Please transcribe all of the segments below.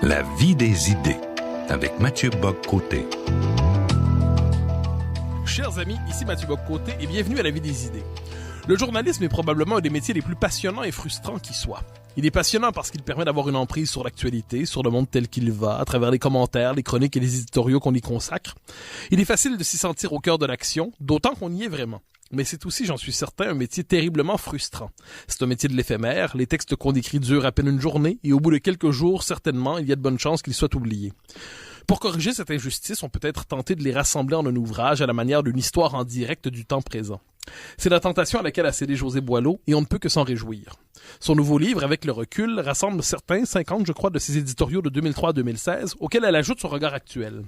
La vie des idées, avec Mathieu Bock-Côté. Chers amis, ici Mathieu Bock-Côté et bienvenue à La vie des idées. Le journalisme est probablement un des métiers les plus passionnants et frustrants qui soit. Il est passionnant parce qu'il permet d'avoir une emprise sur l'actualité, sur le monde tel qu'il va, à travers les commentaires, les chroniques et les éditoriaux qu'on y consacre. Il est facile de s'y sentir au cœur de l'action, d'autant qu'on y est vraiment. Mais c'est aussi, j'en suis certain, un métier terriblement frustrant. C'est un métier de l'éphémère, les textes qu'on écrit durent à peine une journée, et au bout de quelques jours, certainement, il y a de bonnes chances qu'ils soient oubliés. Pour corriger cette injustice, on peut être tenté de les rassembler en un ouvrage à la manière d'une histoire en direct du temps présent. C'est la tentation à laquelle a cédé José Boileau, et on ne peut que s'en réjouir. Son nouveau livre, Avec le recul, rassemble certains, 50 je crois, de ses éditoriaux de 2003 à 2016, auxquels elle ajoute son regard actuel.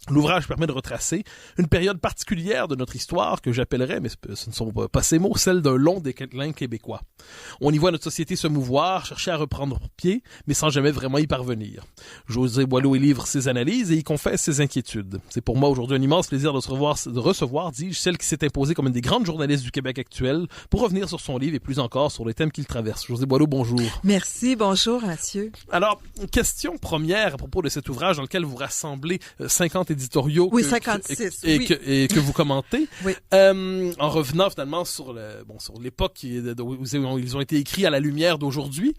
L'ouvrage permet de retracer une période particulière de notre histoire que j'appellerais, mais ce ne sont pas ces mots, celle d'un long déclin québécois. On y voit notre société se mouvoir, chercher à reprendre pied, mais sans jamais vraiment y parvenir. José Boileau y livre ses analyses et y confesse ses inquiétudes. C'est pour moi aujourd'hui un immense plaisir de recevoir, dis-je, celle qui s'est imposée comme une des grandes journalistes du Québec actuel pour revenir sur son livre et plus encore sur les thèmes qu'il traverse. José Boileau, bonjour. Merci, bonjour Mathieu. Alors, question première à propos de cet ouvrage dans lequel vous rassemblez 50 éditoriaux oui, 56, et que vous commentez. Oui. En revenant finalement sur l'époque où ils ont été écrits à la lumière d'aujourd'hui,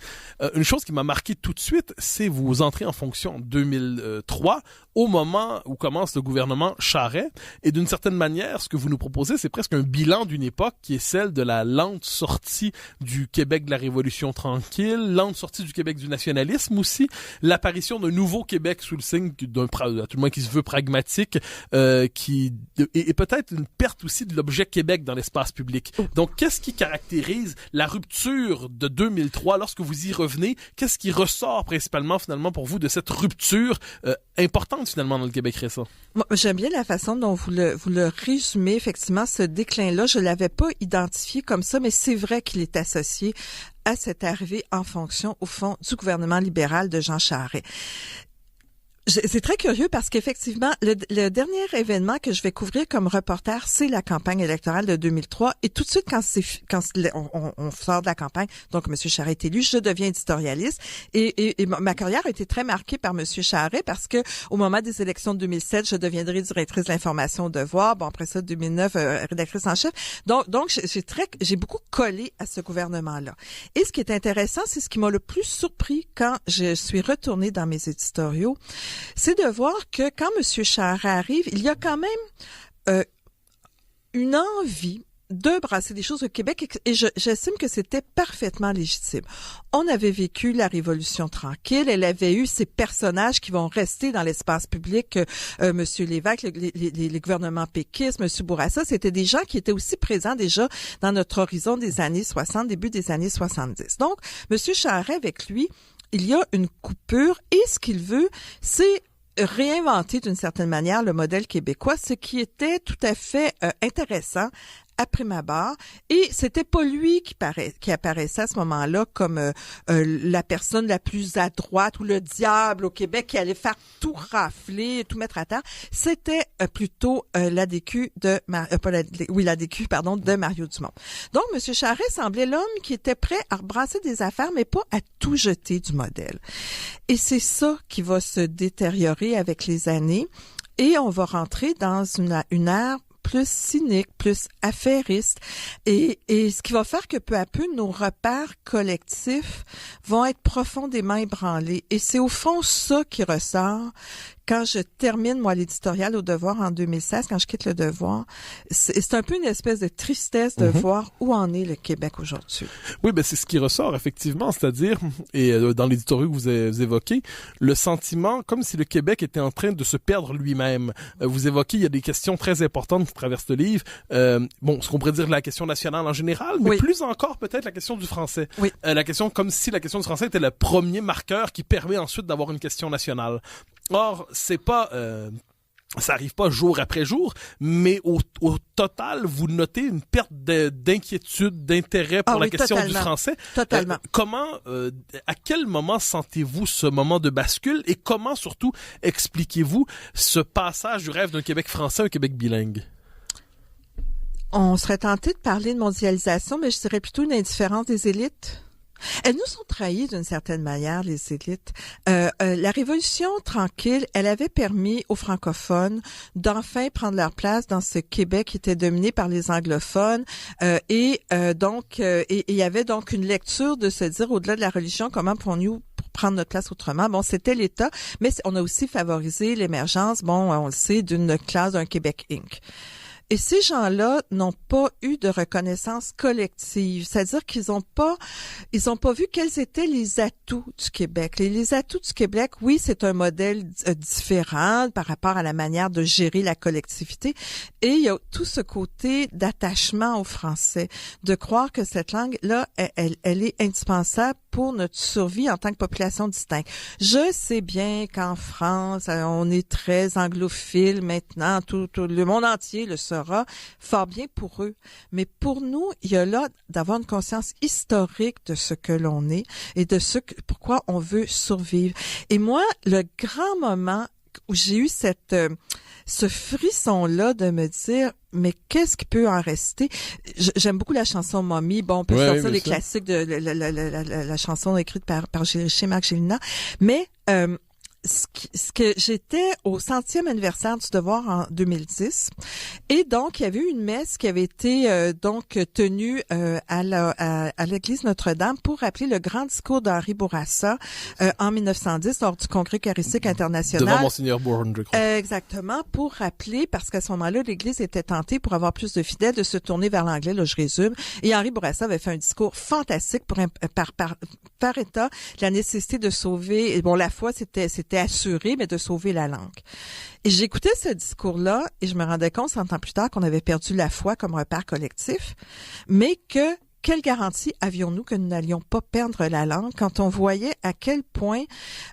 une chose qui m'a marqué tout de suite, c'est vous entrez en fonction en 2003, au moment où commence le gouvernement Charest, et d'une certaine manière, ce que vous nous proposez, c'est presque un bilan d'une époque qui est celle de la lente sortie du Québec de la Révolution tranquille, lente sortie du Québec du nationalisme aussi, l'apparition d'un nouveau Québec sous le signe d'un, à tout le moins qui se veut pragmatique, et peut-être une perte aussi de l'objet Québec dans l'espace public. Donc, qu'est-ce qui caractérise la rupture de 2003 lorsque vous y revenez? Qu'est-ce qui ressort principalement finalement pour vous de cette rupture importante finalement dans le Québec récent? Moi, j'aime bien la façon dont vous le résumez. Effectivement, ce déclin-là, je l'avais pas identifié comme ça, mais c'est vrai qu'il est associé à cette arrivée en fonction, au fond, du gouvernement libéral de Jean Charest. C'est très curieux parce qu'effectivement, le dernier événement que je vais couvrir comme reporter, c'est la campagne électorale de 2003. Et tout de suite, quand on sort de la campagne, donc M. Charest est élu, je deviens éditorialiste. Et ma carrière a été très marquée par M. Charest parce que au moment des élections de 2007, je deviendrai directrice de l'information au Devoir. Bon, après ça, 2009, rédactrice en chef. Donc j'ai beaucoup collé à ce gouvernement-là. Et ce qui est intéressant, c'est ce qui m'a le plus surpris quand je suis retournée dans mes éditoriaux, c'est de voir que quand M. Charest arrive, il y a quand même une envie de brasser des choses au Québec et j'estime que c'était parfaitement légitime. On avait vécu la Révolution tranquille, elle avait eu ces personnages qui vont rester dans l'espace public, M. Lévesque, les gouvernements péquistes, M. Bourassa, c'était des gens qui étaient aussi présents déjà dans notre horizon des années 60, début des années 70. Donc, M. Charest, avec lui, il y a une coupure et ce qu'il veut, c'est réinventer d'une certaine manière le modèle québécois, ce qui était tout à fait intéressant à prime abord. Et c'était pas lui qui apparaissait à ce moment-là comme la personne la plus à droite ou le diable au Québec qui allait faire tout rafler, tout mettre à terre. C'était plutôt l'ADQ de Mario Dumont. Donc, M. Charest semblait l'homme qui était prêt à rebrasser des affaires, mais pas à tout jeter du modèle. Et c'est ça qui va se détériorer avec les années. Et on va rentrer dans une ère plus cynique, plus affairiste, et ce qui va faire que peu à peu, nos repères collectifs vont être profondément ébranlés. Et c'est au fond ça qui ressort quand je termine, moi, l'éditorial au Devoir en 2016, quand je quitte le Devoir. C'est un peu une espèce de tristesse de voir où en est le Québec aujourd'hui. Oui, ben c'est ce qui ressort, effectivement, c'est-à-dire, et dans l'éditorial que vous évoquez, le sentiment comme si le Québec était en train de se perdre lui-même. Vous évoquez, il y a des questions très importantes qui traversent le livre. Ce qu'on pourrait dire la question nationale en général, mais plus encore peut-être la question du français. Oui. La question, comme si la question du français était le premier marqueur qui permet ensuite d'avoir une question nationale. Or, c'est pas, ça arrive pas jour après jour, mais au total, vous notez une perte d'inquiétude, d'intérêt pour la question du français. Totalement. À quel moment sentez-vous ce moment de bascule et comment surtout expliquez-vous ce passage du rêve d'un Québec français à un Québec bilingue? On serait tenté de parler de mondialisation, mais je dirais plutôt une indifférence des élites. Elles nous ont trahis d'une certaine manière, les élites. La Révolution tranquille, elle avait permis aux francophones d'enfin prendre leur place dans ce Québec qui était dominé par les anglophones. Donc, il y avait donc une lecture de se dire, au-delà de la religion, comment pourrions-nous prendre notre place autrement. Bon, c'était l'État, mais on a aussi favorisé l'émergence, on le sait, d'une classe d'un Québec Inc. Et ces gens-là n'ont pas eu de reconnaissance collective, c'est-à-dire qu'ils ont pas vu quels étaient les atouts du Québec. Les atouts du Québec, oui, c'est un modèle différent par rapport à la manière de gérer la collectivité, et il y a tout ce côté d'attachement au français, de croire que cette langue-là, elle est indispensable pour notre survie en tant que population distincte. Je sais bien qu'en France, on est très anglophile maintenant, tout le monde entier le sera, fort bien pour eux. Mais pour nous, il y a là d'avoir une conscience historique de ce que l'on est et de pourquoi on veut survivre. Et moi, le grand moment où j'ai eu ce frisson-là de me dire, mais qu'est-ce qui peut en rester? J'aime beaucoup la chanson Mommy. Bon, on peut sortir les classiques de la chanson écrite par chez Marc Gélina. Mais ce que j'étais au 100e anniversaire du Devoir en 2010, et donc il y avait eu une messe qui avait été donc tenue à l'église Notre-Dame pour rappeler le grand discours d'Henri Bourassa en 1910 lors du Congrès eucharistique international. Devant Monseigneur Bourne, je crois. Exactement, pour rappeler, parce qu'à ce moment-là, l'église était tentée, pour avoir plus de fidèles, de se tourner vers l'anglais, là je résume, et Henri Bourassa avait fait un discours fantastique par État, la nécessité de sauver, bon, la foi c'était assuré, mais de sauver la langue. Et j'écoutais ce discours-là et je me rendais compte 100 ans plus tard qu'on avait perdu la foi comme repère collectif, mais que quelle garantie avions-nous que nous n'allions pas perdre la langue quand on voyait à quel point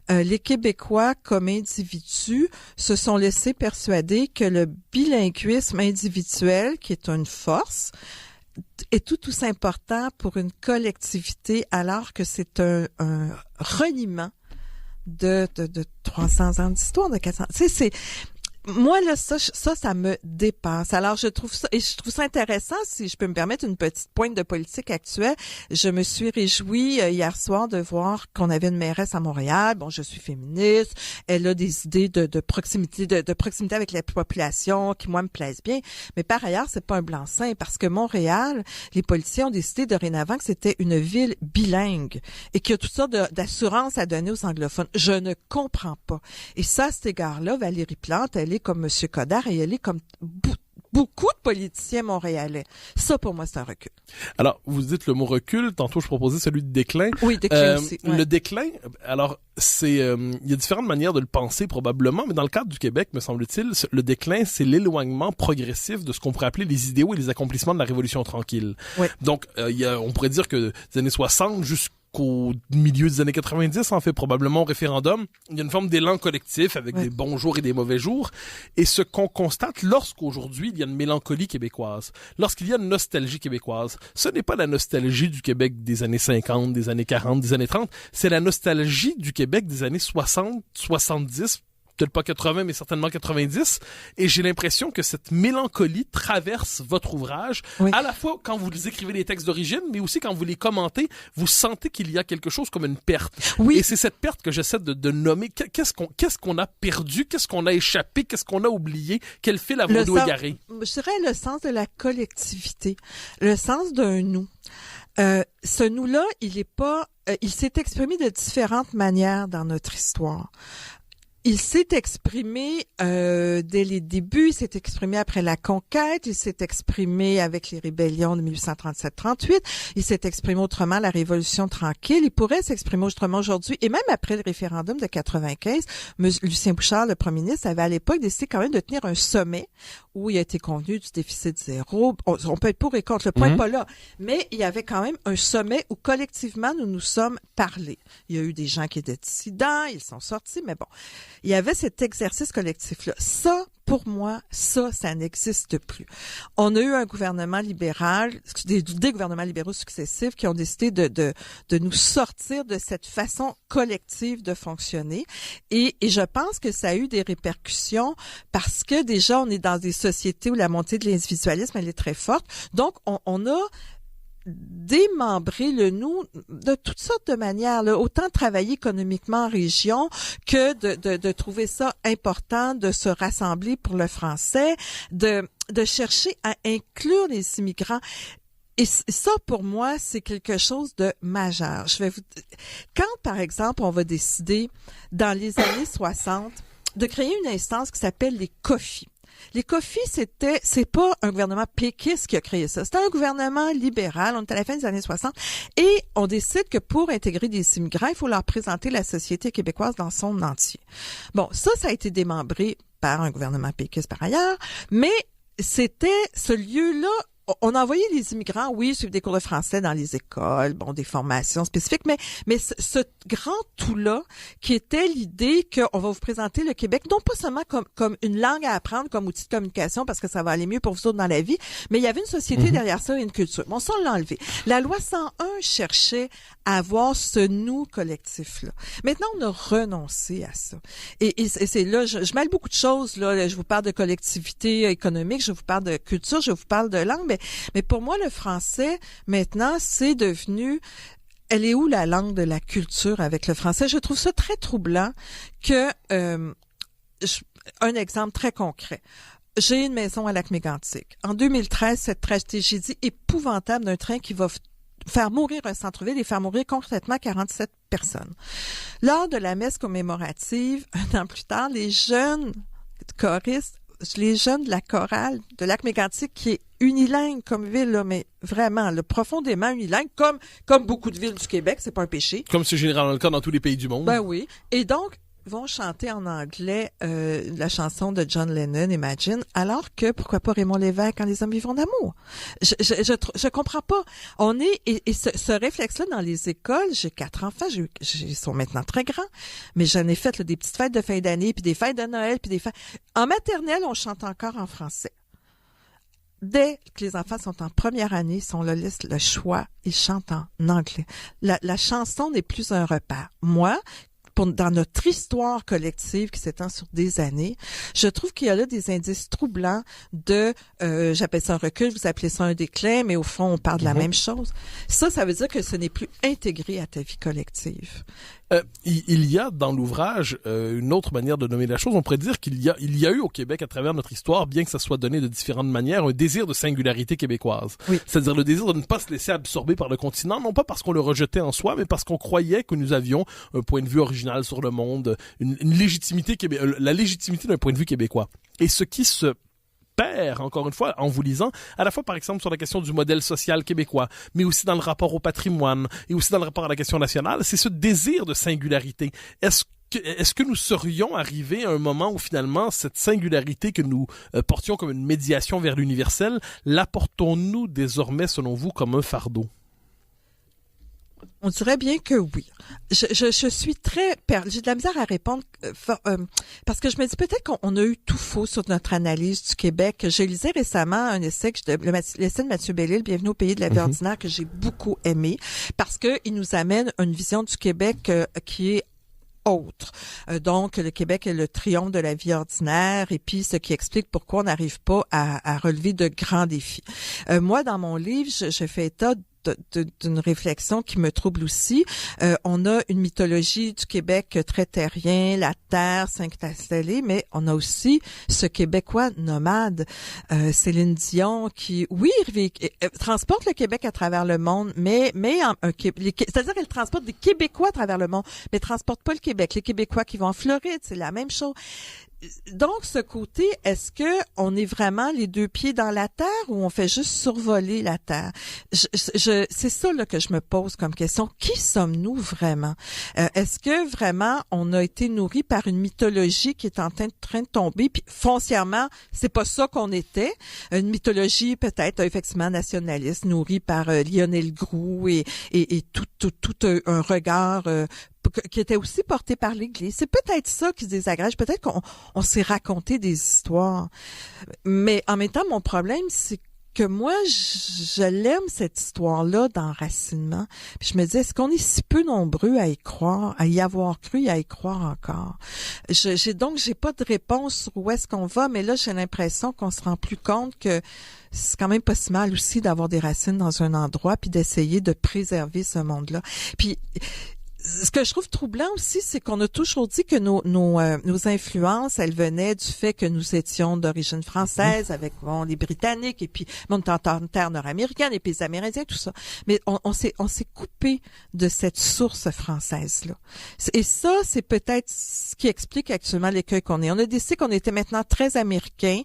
les Québécois comme individus se sont laissés persuader que le bilinguisme individuel, qui est une force, est tout aussi important pour une collectivité, alors que c'est un reniement de 300 ans d'histoire, de 400. Tu sais, moi, là, ça me dépasse. Alors, je trouve ça intéressant, si je peux me permettre une petite pointe de politique actuelle. Je me suis réjouie hier soir de voir qu'on avait une mairesse à Montréal. Bon, je suis féministe. Elle a des idées de proximité, de proximité avec la population qui, moi, me plaisent bien. Mais par ailleurs, c'est pas un blanc-seing parce que Montréal, les politiciens ont décidé dorénavant que c'était une ville bilingue et qu'il y a toutes sortes d'assurances à donner aux anglophones. Je ne comprends pas. Et ça, à cet égard-là, Valérie Plante, elle est comme M. Coderre et elle est comme beaucoup de politiciens montréalais. Ça, pour moi, c'est un recul. Alors, vous dites le mot recul. Tantôt, je proposais celui de déclin. Oui, déclin aussi. Ouais. Le déclin, alors, il y a différentes manières de le penser probablement, mais dans le cadre du Québec, me semble-t-il, le déclin, c'est l'éloignement progressif de ce qu'on pourrait appeler les idéaux et les accomplissements de la Révolution tranquille. Oui. Donc, on pourrait dire que des années 60 jusqu'au milieu des années 90, en fait, probablement au référendum, il y a une forme d'élan collectif avec des bons jours et des mauvais jours. Et ce qu'on constate lorsqu'aujourd'hui, il y a une mélancolie québécoise, lorsqu'il y a une nostalgie québécoise, ce n'est pas la nostalgie du Québec des années 50, des années 40, des années 30, c'est la nostalgie du Québec des années 60, 70, peut-être pas 80, mais certainement 90. Et j'ai l'impression que cette mélancolie traverse votre ouvrage, à la fois quand vous écrivez les textes d'origine, mais aussi quand vous les commentez, vous sentez qu'il y a quelque chose comme une perte. Oui. Et c'est cette perte que j'essaie de nommer. Qu'est-ce qu'on a perdu? Qu'est-ce qu'on a échappé? Qu'est-ce qu'on a oublié? Quel fil avons-nous égaré? Je dirais le sens de la collectivité, le sens d'un nous. Ce nous-là, il s'est exprimé de différentes manières dans notre histoire. Il s'est exprimé dès les débuts, il s'est exprimé après la conquête, il s'est exprimé avec les rébellions de 1837-38, il s'est exprimé autrement la Révolution tranquille, il pourrait s'exprimer autrement aujourd'hui, et même après le référendum de 95, Lucien Bouchard, le premier ministre, avait à l'époque décidé quand même de tenir un sommet où il a été convenu du déficit zéro. On peut être pour et contre, le point n'est pas là, mais il y avait quand même un sommet où collectivement nous nous sommes parlé. Il y a eu des gens qui étaient dissidents, ils sont sortis, mais bon. Il y avait cet exercice collectif-là. Ça, pour moi, ça n'existe plus. On a eu un gouvernement libéral, des gouvernements libéraux successifs qui ont décidé de nous sortir de cette façon collective de fonctionner. Et je pense que ça a eu des répercussions parce que déjà, on est dans des sociétés où la montée de l'individualisme, elle est très forte. Donc, on a démembrer le nous de toutes sortes de manières, là. Autant travailler économiquement en région que de trouver ça important de se rassembler pour le français, de chercher à inclure les immigrants. Et ça, pour moi, c'est quelque chose de majeur. Quand, par exemple, on va décider, dans les années 60, de créer une instance qui s'appelle les COFI. Les COFI, c'est pas un gouvernement péquiste qui a créé ça. C'était un gouvernement libéral. On est à la fin des années 60. Et on décide que pour intégrer des immigrants, il faut leur présenter la société québécoise dans son entier. Bon, ça a été démembré par un gouvernement péquiste par ailleurs. Mais c'était ce lieu-là. On envoyait les immigrants, oui, suivre des cours de français dans les écoles, bon, des formations spécifiques, mais ce grand tout-là, qui était l'idée qu'on va vous présenter le Québec, non pas seulement comme une langue à apprendre, comme outil de communication, parce que ça va aller mieux pour vous autres dans la vie, mais il y avait une société derrière ça et une culture. Bon, ça, on l'a enlevé. La loi 101 cherchait à avoir ce nous collectif-là. Maintenant, on a renoncé à ça. Et c'est là, je mêle beaucoup de choses, là. Je vous parle de collectivité économique, je vous parle de culture, je vous parle de langue, mais pour moi, le français, maintenant, c'est devenu... Elle est où la langue de la culture avec le français? Je trouve ça très troublant que... un exemple très concret. J'ai une maison à Lac-Mégantic. En 2013, cette tragédie épouvantable d'un train qui va faire mourir un centre-ville et faire mourir concrètement 47 personnes. Lors de la messe commémorative, un an plus tard, les jeunes choristes, les jeunes de la chorale de Lac-Mégantic, qui est unilingue comme ville, là, mais vraiment, là, profondément unilingue, comme beaucoup de villes du Québec, c'est pas un péché. Comme c'est généralement le cas dans tous les pays du monde. Ben oui. Et donc, vont chanter en anglais la chanson de John Lennon, Imagine, alors que, pourquoi pas Raymond Lévesque, Quand les hommes vivront d'amour? Je comprends pas. On est, et ce réflexe-là dans les écoles, j'ai 4 enfants, ils sont maintenant très grands, mais j'en ai fait là, des petites fêtes de fin d'année, puis des fêtes de Noël, puis des fêtes... En maternelle, on chante encore en français. Dès que les enfants sont en première année, si on leur laisse le choix, ils chantent en anglais. La chanson n'est plus un repère. Moi, dans notre histoire collective qui s'étend sur des années, je trouve qu'il y a là des indices troublants de, j'appelle ça un recul, vous appelez ça un déclin, mais au fond, on parle de la même chose. Ça veut dire que ce n'est plus intégré à ta vie collective. Il y a dans l'ouvrage une autre manière de nommer la chose. On pourrait dire qu'il y a eu au Québec, à travers notre histoire, bien que ça soit donné de différentes manières, un désir de singularité québécoise. Oui. C'est-à-dire le désir de ne pas se laisser absorber par le continent, non pas parce qu'on le rejetait en soi, mais parce qu'on croyait que nous avions un point de vue original sur le monde, une légitimité la légitimité d'un point de vue québécois. Et ce qui se perd, encore une fois, en vous lisant, à la fois, par exemple, sur la question du modèle social québécois, mais aussi dans le rapport au patrimoine, et aussi dans le rapport à la question nationale, c'est ce désir de singularité. Est-ce que nous serions arrivés à un moment où, finalement, cette singularité que nous portions comme une médiation vers l'universel, l'apportons-nous désormais, selon vous, comme un fardeau? On dirait bien que oui. Je suis très j'ai de la misère à répondre parce que je me dis peut-être qu'on a eu tout faux sur notre analyse du Québec. J'ai lisé récemment un essai l'essai de Mathieu Bellil, Bienvenue au pays de la vie ordinaire, que j'ai beaucoup aimé parce que il nous amène une vision du Québec qui est autre. Donc, le Québec est le triomphe de la vie ordinaire et puis ce qui explique pourquoi on n'arrive pas à relever de grands défis. Moi, dans mon livre, je fais état d'une réflexion qui me trouble aussi. On a une mythologie du Québec très terrien, la terre s'installer, mais on a aussi ce Québécois nomade, Céline Dion, qui, oui, transporte le Québec à travers le monde, mais c'est-à-dire qu'elle transporte des Québécois à travers le monde, mais transporte pas le Québec. Les Québécois qui vont en Floride, c'est la même chose. Donc, ce côté, est-ce que on est vraiment les deux pieds dans la terre ou on fait juste survoler la terre? C'est ça là que je me pose comme question. Qui sommes-nous vraiment? Est-ce que vraiment on a été nourri par une mythologie qui est en train de tomber? Puis foncièrement, c'est pas ça qu'on était. Une mythologie peut-être effectivement nationaliste, nourrie par Lionel Groulx et tout un regard qui était aussi porté par l'Église. C'est peut-être ça qui se désagrège. Peut-être qu'on s'est raconté des histoires. Mais en même temps, mon problème, c'est que moi, je l'aime, cette histoire-là d'enracinement. Puis je me dis, est-ce qu'on est si peu nombreux à y croire, à y avoir cru et à y croire encore? J'ai pas de réponse sur où est-ce qu'on va, mais là, j'ai l'impression qu'on se rend plus compte que c'est quand même pas si mal aussi d'avoir des racines dans un endroit puis d'essayer de préserver ce monde-là. Puis ce que je trouve troublant aussi, c'est qu'on a toujours dit que nos influences, elles venaient du fait que nous étions d'origine française, avec les Britanniques, et puis on est en terre nord-américaine, et puis les Amérindiens, tout ça. Mais on s'est coupé de cette source française-là. Et ça, c'est peut-être ce qui explique actuellement l'écueil qu'on est. On a décidé qu'on était maintenant très américains.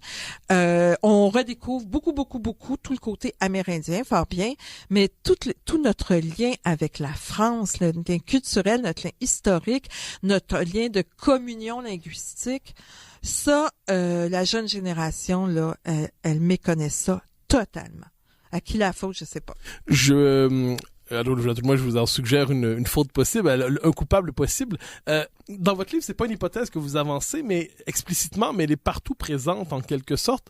On redécouvre beaucoup tout le côté amérindien, fort bien, mais tout notre lien avec la France, le lien culturel, notre lien historique, notre lien de communion linguistique, ça, la jeune génération, là, elle méconnaît ça totalement. À qui la faute, je sais pas. Alors, moi, je vous en suggère une faute possible, un coupable possible. Dans votre livre, c'est pas une hypothèse que vous avancez, mais explicitement, mais elle est partout présente en quelque sorte.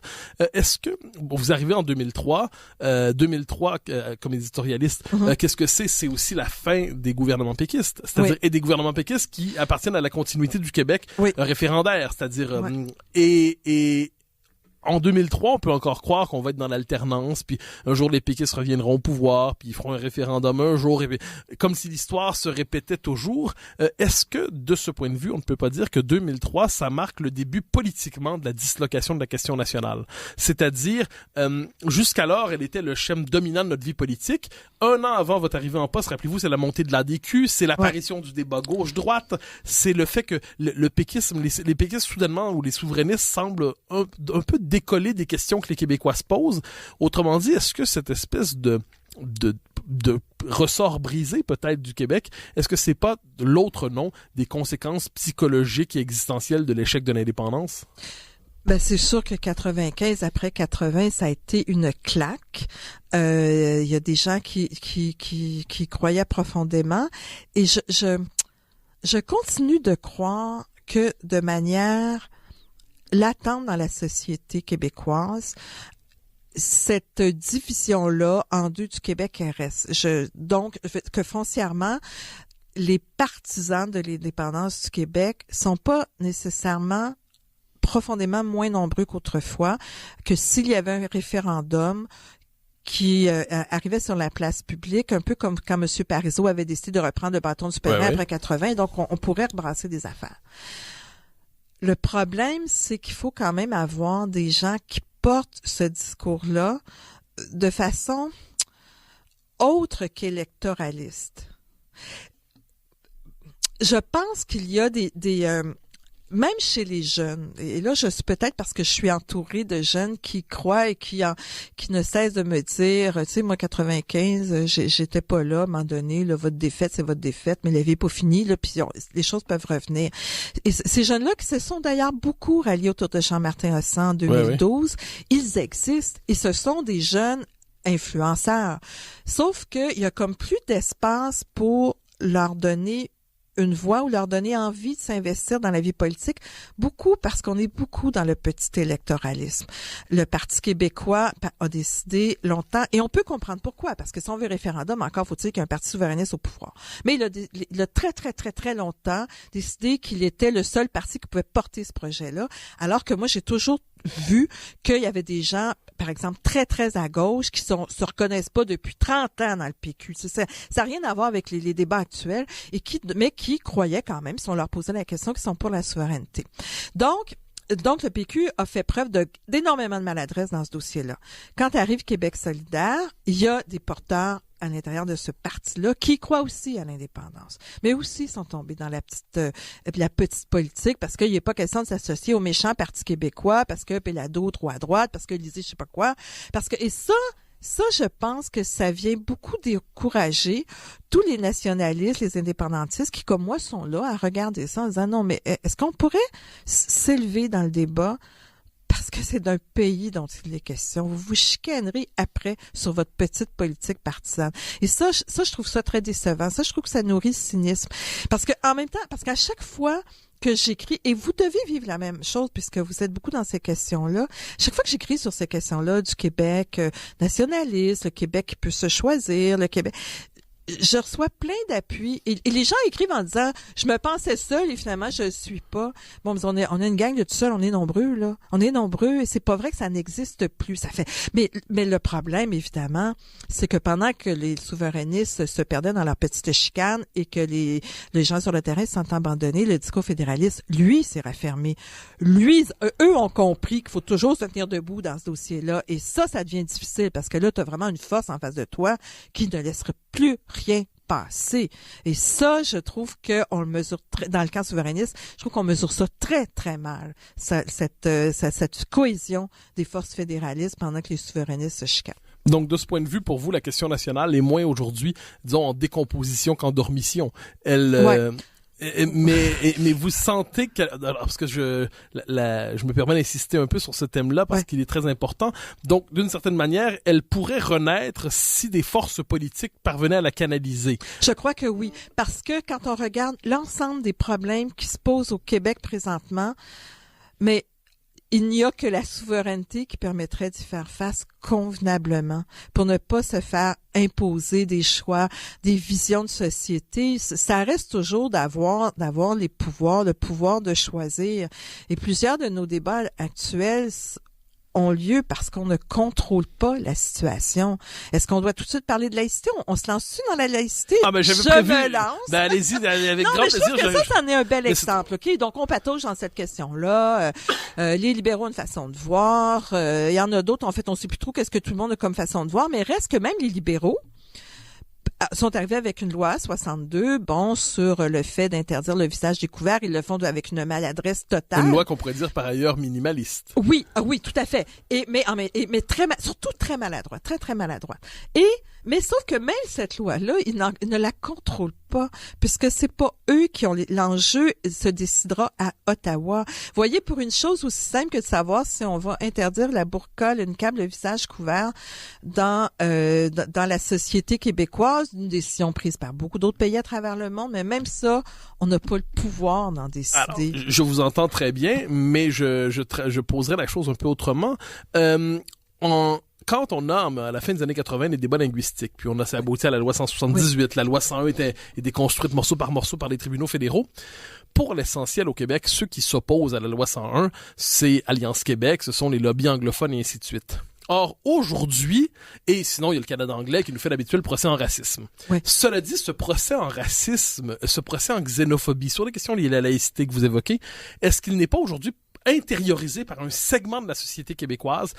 Est-ce que vous arrivez en 2003, comme éditorialiste, qu'est-ce que c'est? C'est aussi la fin des gouvernements péquistes, c'est-à-dire et des gouvernements péquistes qui appartiennent à la continuité du Québec référendaire, c'est-à-dire et en 2003, on peut encore croire qu'on va être dans l'alternance, puis un jour les péquistes reviendront au pouvoir, puis ils feront un référendum un jour, et comme si l'histoire se répétait toujours. Est-ce que, de ce point de vue, on ne peut pas dire que 2003, ça marque le début politiquement de la dislocation de la question nationale? C'est-à-dire, jusqu'alors, elle était le schème dominant de notre vie politique. Un an avant votre arrivée en poste, rappelez-vous, c'est la montée de l'ADQ, c'est l'apparition du débat gauche-droite, c'est le fait que le péquisme, les péquistes soudainement, ou les souverainistes semblent un peu décoller des questions que les Québécois se posent. Autrement dit, est-ce que cette espèce de ressort brisé peut-être du Québec, est-ce que c'est pas l'autre nom des conséquences psychologiques et existentielles de l'échec de l'indépendance? Ben c'est sûr que 95 après 80, ça a été une claque. Il y a des gens qui croyaient profondément, et je continue de croire que de manière latente dans la société québécoise, cette division-là en deux du Québec, elle reste. Donc, que foncièrement, les partisans de l'indépendance du Québec sont pas nécessairement profondément moins nombreux qu'autrefois, que s'il y avait un référendum qui arrivait sur la place publique, un peu comme quand M. Parizeau avait décidé de reprendre le bâton du pèlerin après 80, donc on pourrait rebrasser des affaires. Le problème, c'est qu'il faut quand même avoir des gens qui portent ce discours-là de façon autre qu'électoraliste. Je pense qu'il y a des même chez les jeunes, et là, je suis peut-être parce que je suis entourée de jeunes qui croient et qui ne cessent de me dire, tu sais, moi, 95, j'étais pas là, à un moment donné, là, votre défaite, c'est votre défaite, mais la vie est pas finie, là, puis les choses peuvent revenir. Et ces jeunes-là, qui se sont d'ailleurs beaucoup ralliés autour de Jean-Martin-Hossa en 2012, ils existent, et ce sont des jeunes influenceurs. Sauf qu'il y a comme plus d'espace pour leur donner une voix ou leur donner envie de s'investir dans la vie politique, beaucoup parce qu'on est beaucoup dans le petit électoralisme. Le Parti québécois a décidé longtemps, et on peut comprendre pourquoi, parce que si on veut référendum, encore faut-il qu'il y ait un parti souverainiste au pouvoir. Mais il a très longtemps décidé qu'il était le seul parti qui pouvait porter ce projet-là, alors que moi, j'ai toujours vu qu'il y avait des gens, par exemple, très à gauche, qui se reconnaissent pas depuis 30 ans dans le PQ. Ça n'a rien à voir avec les débats actuels, mais qui croyaient quand même, si on leur posait la question, qu'ils sont pour la souveraineté. Donc le PQ a fait preuve d'énormément de maladresse dans ce dossier-là. Quand arrive Québec solidaire, il y a des porteurs à l'intérieur de ce parti-là qui croient aussi à l'indépendance, mais aussi sont tombés dans la petite politique, parce qu'il n'est pas question de s'associer au méchant Parti québécois, parce que Péladeau trop à droite, parce que Lisée je sais pas quoi, et ça, je pense que ça vient beaucoup décourager tous les nationalistes, les indépendantistes qui, comme moi, sont là à regarder ça en disant non, mais est-ce qu'on pourrait s'élever dans le débat parce que c'est d'un pays dont il est question. Vous vous chicanerez après sur votre petite politique partisane. Et ça, je trouve ça très décevant. Ça, je trouve que ça nourrit le cynisme. Parce qu'à chaque fois que j'écris, et vous devez vivre la même chose puisque vous êtes beaucoup dans ces questions-là. Chaque fois que j'écris sur ces questions-là du Québec nationaliste, le Québec qui peut se choisir, le Québec... Je reçois plein d'appuis et les gens écrivent en disant je me pensais seule et finalement je le suis pas. Bon, mais on a une gang de tout seuls, on est nombreux là. On est nombreux et c'est pas vrai que ça n'existe plus. Ça fait mais le problème évidemment, c'est que pendant que les souverainistes se perdaient dans leur petite chicane et que les gens sur le terrain se sont abandonnés, le discours fédéraliste, lui, s'est raffermé. Lui, eux ont compris qu'il faut toujours se tenir debout dans ce dossier-là et ça devient difficile parce que là tu as vraiment une force en face de toi qui ne laissera plus rien passer. Et ça, je trouve qu'on le mesure dans le camp souverainiste, je trouve qu'on mesure ça très, très mal. Cette cohésion des forces fédéralistes pendant que les souverainistes se chicanent. Donc, de ce point de vue, pour vous, la question nationale est moins aujourd'hui, disons, en décomposition qu'en dormition. Mais vous sentez que, alors, parce que je me permets d'insister un peu sur ce thème-là parce qu'il est très important. Donc, d'une certaine manière, elle pourrait renaître si des forces politiques parvenaient à la canaliser. Je crois que oui, parce que quand on regarde l'ensemble des problèmes qui se posent au Québec présentement, mais il n'y a que la souveraineté qui permettrait d'y faire face convenablement pour ne pas se faire imposer des choix, des visions de société. Ça reste toujours d'avoir le pouvoir de choisir. Et plusieurs de nos débats actuels ont lieu parce qu'on ne contrôle pas la situation. Est-ce qu'on doit tout de suite parler de laïcité? On se lance-tu dans la laïcité? Ah, ben, j'avais je prévu. me lance. Ben, allez-y, avec non, grand mais je plaisir. trouve que ça en est un bel exemple, OK? Donc, on patauge dans cette question-là. Les libéraux ont une façon de voir. Il y en a d'autres, en fait, on sait plus trop qu'est-ce que tout le monde a comme façon de voir, mais reste que même les libéraux sont arrivés avec une loi 62, sur le fait d'interdire le visage découvert. Ils le font avec une maladresse totale. Une loi qu'on pourrait dire par ailleurs minimaliste. Oui, tout à fait. Mais surtout très maladroit, très très maladroit. Mais sauf que même cette loi-là, ils ne la contrôlent pas, puisque c'est pas eux qui ont l'enjeu se décidera à Ottawa. Voyez, pour une chose aussi simple que de savoir si on va interdire la burqa, le niqab, le visage couvert dans la société québécoise, une décision prise par beaucoup d'autres pays à travers le monde, mais même ça, on n'a pas le pouvoir d'en décider. Alors, je vous entends très bien, mais je poserai la chose un peu autrement. Quand on a, à la fin des années 80, des débats linguistiques, puis on a abouti à la loi 178, la loi 101 était déconstruite morceau par morceau par les tribunaux fédéraux. Pour l'essentiel au Québec, ceux qui s'opposent à la loi 101, c'est Alliance Québec, ce sont les lobbies anglophones et ainsi de suite. Or, aujourd'hui, et sinon, il y a le Canada anglais qui nous fait l'habituel procès en racisme. Oui. Cela dit, ce procès en racisme, ce procès en xénophobie, sur les questions liées à la laïcité que vous évoquez, est-ce qu'il n'est pas aujourd'hui intériorisé par un segment de la société québécoise,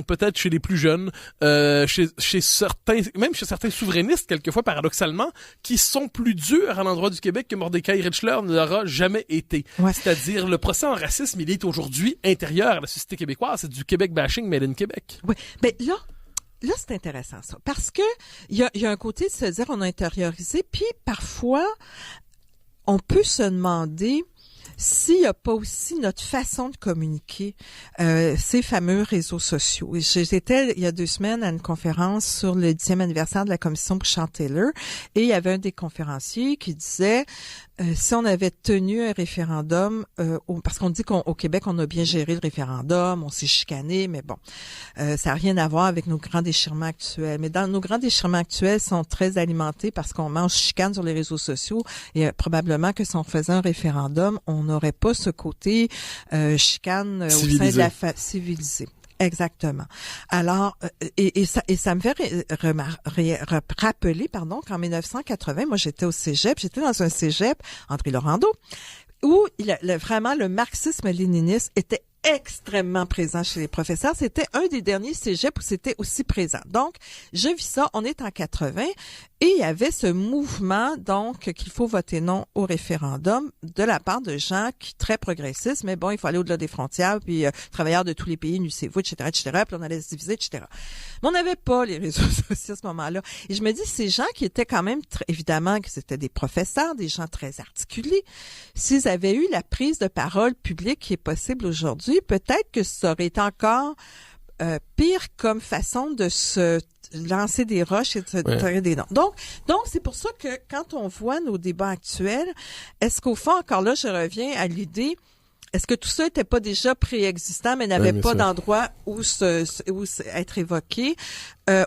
peut-être chez les plus jeunes, chez certains, même chez certains souverainistes, quelquefois paradoxalement, qui sont plus durs à l'endroit du Québec que Mordecai Richler ne l'aura jamais été. Ouais. C'est-à-dire, le procès en racisme, il est aujourd'hui intérieur à la société québécoise. C'est du Québec bashing made in Québec. Oui, mais là, c'est intéressant ça, parce que il y a un côté de se dire on a intériorisé, puis parfois on peut se demander s'il n'y a pas aussi notre façon de communiquer, ces fameux réseaux sociaux. J'étais il y a 2 semaines à une conférence sur le 10e anniversaire de la commission Bouchard-Taylor et il y avait un des conférenciers qui disait si on avait tenu un référendum, parce qu'on dit qu'au Québec, on a bien géré le référendum, on s'est chicané, mais bon, ça n'a rien à voir avec nos grands déchirements actuels. Mais nos grands déchirements actuels sont très alimentés parce qu'on mange chicane sur les réseaux sociaux et probablement que si on faisait un référendum, on n'aurait pas ce côté chicane au sein de la civilisée. Exactement. Alors, et ça me fait rappeler, qu'en 1980, moi j'étais au cégep, j'étais dans un cégep, André Laurando, où vraiment le marxisme-léninisme était extrêmement présent chez les professeurs. C'était un des derniers cégeps où c'était aussi présent. Donc, je vis ça, on est en 80, et il y avait ce mouvement, donc, qu'il faut voter non au référendum de la part de gens qui très progressistes, mais bon, il faut aller au-delà des frontières, puis travailleurs de tous les pays, unissez-vous, etc., puis on allait se diviser, etc. Mais on n'avait pas les réseaux sociaux à ce moment-là. Et je me dis, ces gens qui étaient quand même, évidemment, que c'était des professeurs, des gens très articulés, s'ils avaient eu la prise de parole publique qui est possible aujourd'hui, peut-être que ça aurait été encore pire comme façon de se lancer des roches et de se tirer des dents. Donc, c'est pour ça que quand on voit nos débats actuels, est-ce qu'au fond, encore là, je reviens à l'idée, est-ce que tout ça n'était pas déjà préexistant, mais n'avait pas d'endroit où être évoqué?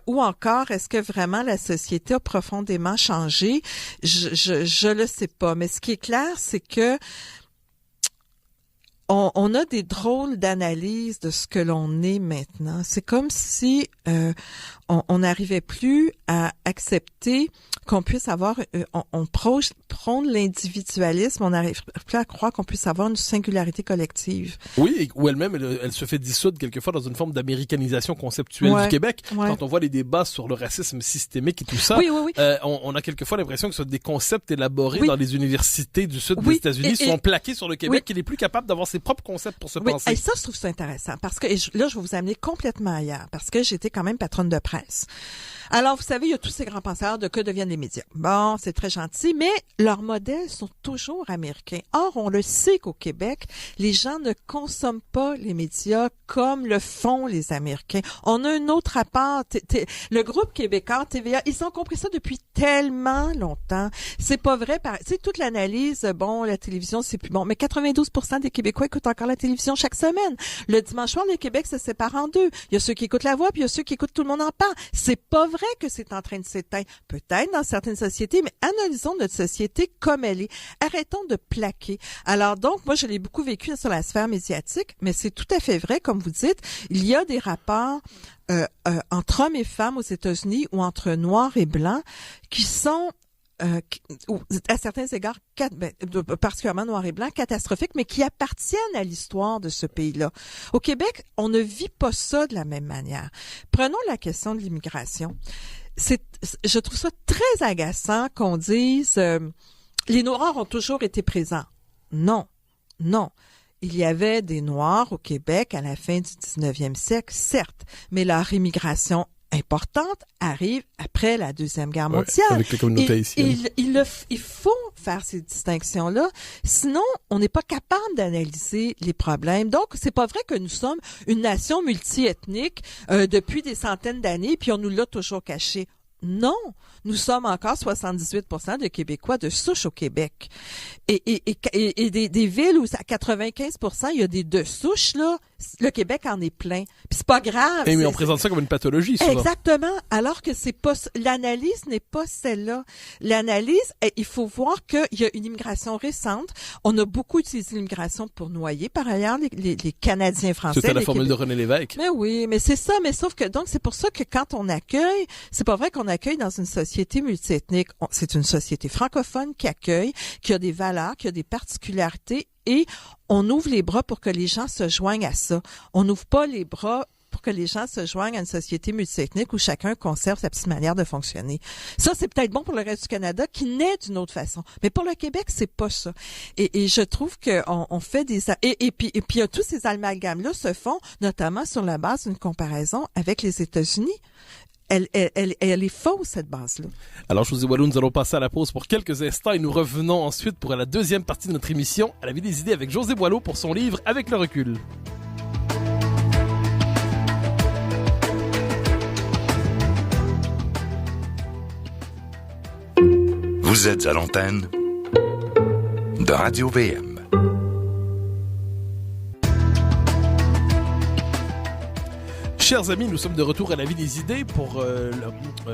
Ou encore, est-ce que vraiment la société a profondément changé? Je le sais pas. Mais ce qui est clair, c'est que on a des drôles d'analyse de ce que l'on est maintenant. C'est comme si on n'arrivait plus à accepter qu'on puisse avoir, on prône l'individualisme, on n'arrive plus à croire qu'on puisse avoir une singularité collective. Oui, ou elle-même, elle se fait dissoudre quelquefois dans une forme d'américanisation conceptuelle du Québec. Quand on voit les débats sur le racisme systémique et tout ça, on a quelquefois l'impression que ce sont des concepts élaborés dans les universités du sud des États-Unis sont plaqués sur le Québec, qu'il est plus capable d'avoir ses propres concepts pour se penser. Et ça, je trouve ça intéressant, parce que là, je vais vous amener complètement ailleurs, parce que j'étais quand même patronne de presse. Alors, vous savez, il y a tous ces grands penseurs de que deviennent les médias. Bon, c'est très gentil, mais leurs modèles sont toujours américains. Or, on le sait qu'au Québec, les gens ne consomment pas les médias comme le font les Américains. On a un autre rapport. Le groupe québécois, TVA, ils ont compris ça depuis tellement longtemps. C'est pas vrai. Tu sais, toute l'analyse, bon, la télévision, c'est plus bon. Mais 92% des Québécois écoutent encore la télévision chaque semaine. Le dimanche soir, le Québec se sépare en deux. Il y a ceux qui écoutent La Voix, puis il y a ceux qui écoutent Tout le monde en parle. C'est pas vrai que c'est en train de s'éteindre. Peut-être dans certaines sociétés, mais analysons notre société comme elle est. Arrêtons de plaquer. Alors donc, moi, je l'ai beaucoup vécu sur la sphère médiatique, mais c'est tout à fait vrai, comme vous dites, il y a des rapports entre hommes et femmes aux États-Unis ou entre noirs et blancs qui sont à certains égards, particulièrement noir et blanc, catastrophiques, mais qui appartiennent à l'histoire de ce pays-là. Au Québec, on ne vit pas ça de la même manière. Prenons la question de l'immigration. Je trouve ça très agaçant qu'on dise les Noirs ont toujours été présents. Non. Il y avait des Noirs au Québec à la fin du 19e siècle, certes, mais leur immigration importante arrive après la Deuxième Guerre mondiale. Avec les communautés haïtiennes. Il faut faire ces distinctions-là. Sinon, on n'est pas capable d'analyser les problèmes. Donc, c'est pas vrai que nous sommes une nation multiethnique depuis des centaines d'années, puis on nous l'a toujours caché. Non, nous sommes encore 78% de Québécois de souche au Québec. Et des villes où à 95% il y a des de souches, là, le Québec en est plein. Puis c'est pas grave. Mais on présente ça comme une pathologie, souvent. Exactement. Alors que c'est pas, l'analyse n'est pas celle-là. L'analyse, il faut voir qu'il y a une immigration récente. On a beaucoup utilisé l'immigration pour noyer, par ailleurs, les Canadiens français. C'était la formule de René Lévesque. Mais oui, mais c'est ça. Mais sauf que, donc, c'est pour ça que quand on accueille, c'est pas vrai qu'on accueille dans une société multiethnique. C'est une société francophone qui accueille, qui a des valeurs, qui a des particularités, et on ouvre les bras pour que les gens se joignent à ça. On n'ouvre pas les bras pour que les gens se joignent à une société multiethnique où chacun conserve sa petite manière de fonctionner. Ça, c'est peut-être bon pour le reste du Canada qui naît d'une autre façon. Mais pour le Québec, c'est pas ça. Et je trouve qu'on fait des... Et puis tous ces amalgames-là se font notamment sur la base d'une comparaison avec les États-Unis. Elle est fausse, cette base-là. Alors, José Boileau, nous allons passer à la pause pour quelques instants et nous revenons ensuite pour la deuxième partie de notre émission à la vie des idées avec José Boileau pour son livre Avec le recul. Vous êtes à l'antenne de Radio VM. Chers amis, nous sommes de retour à la vie des idées pour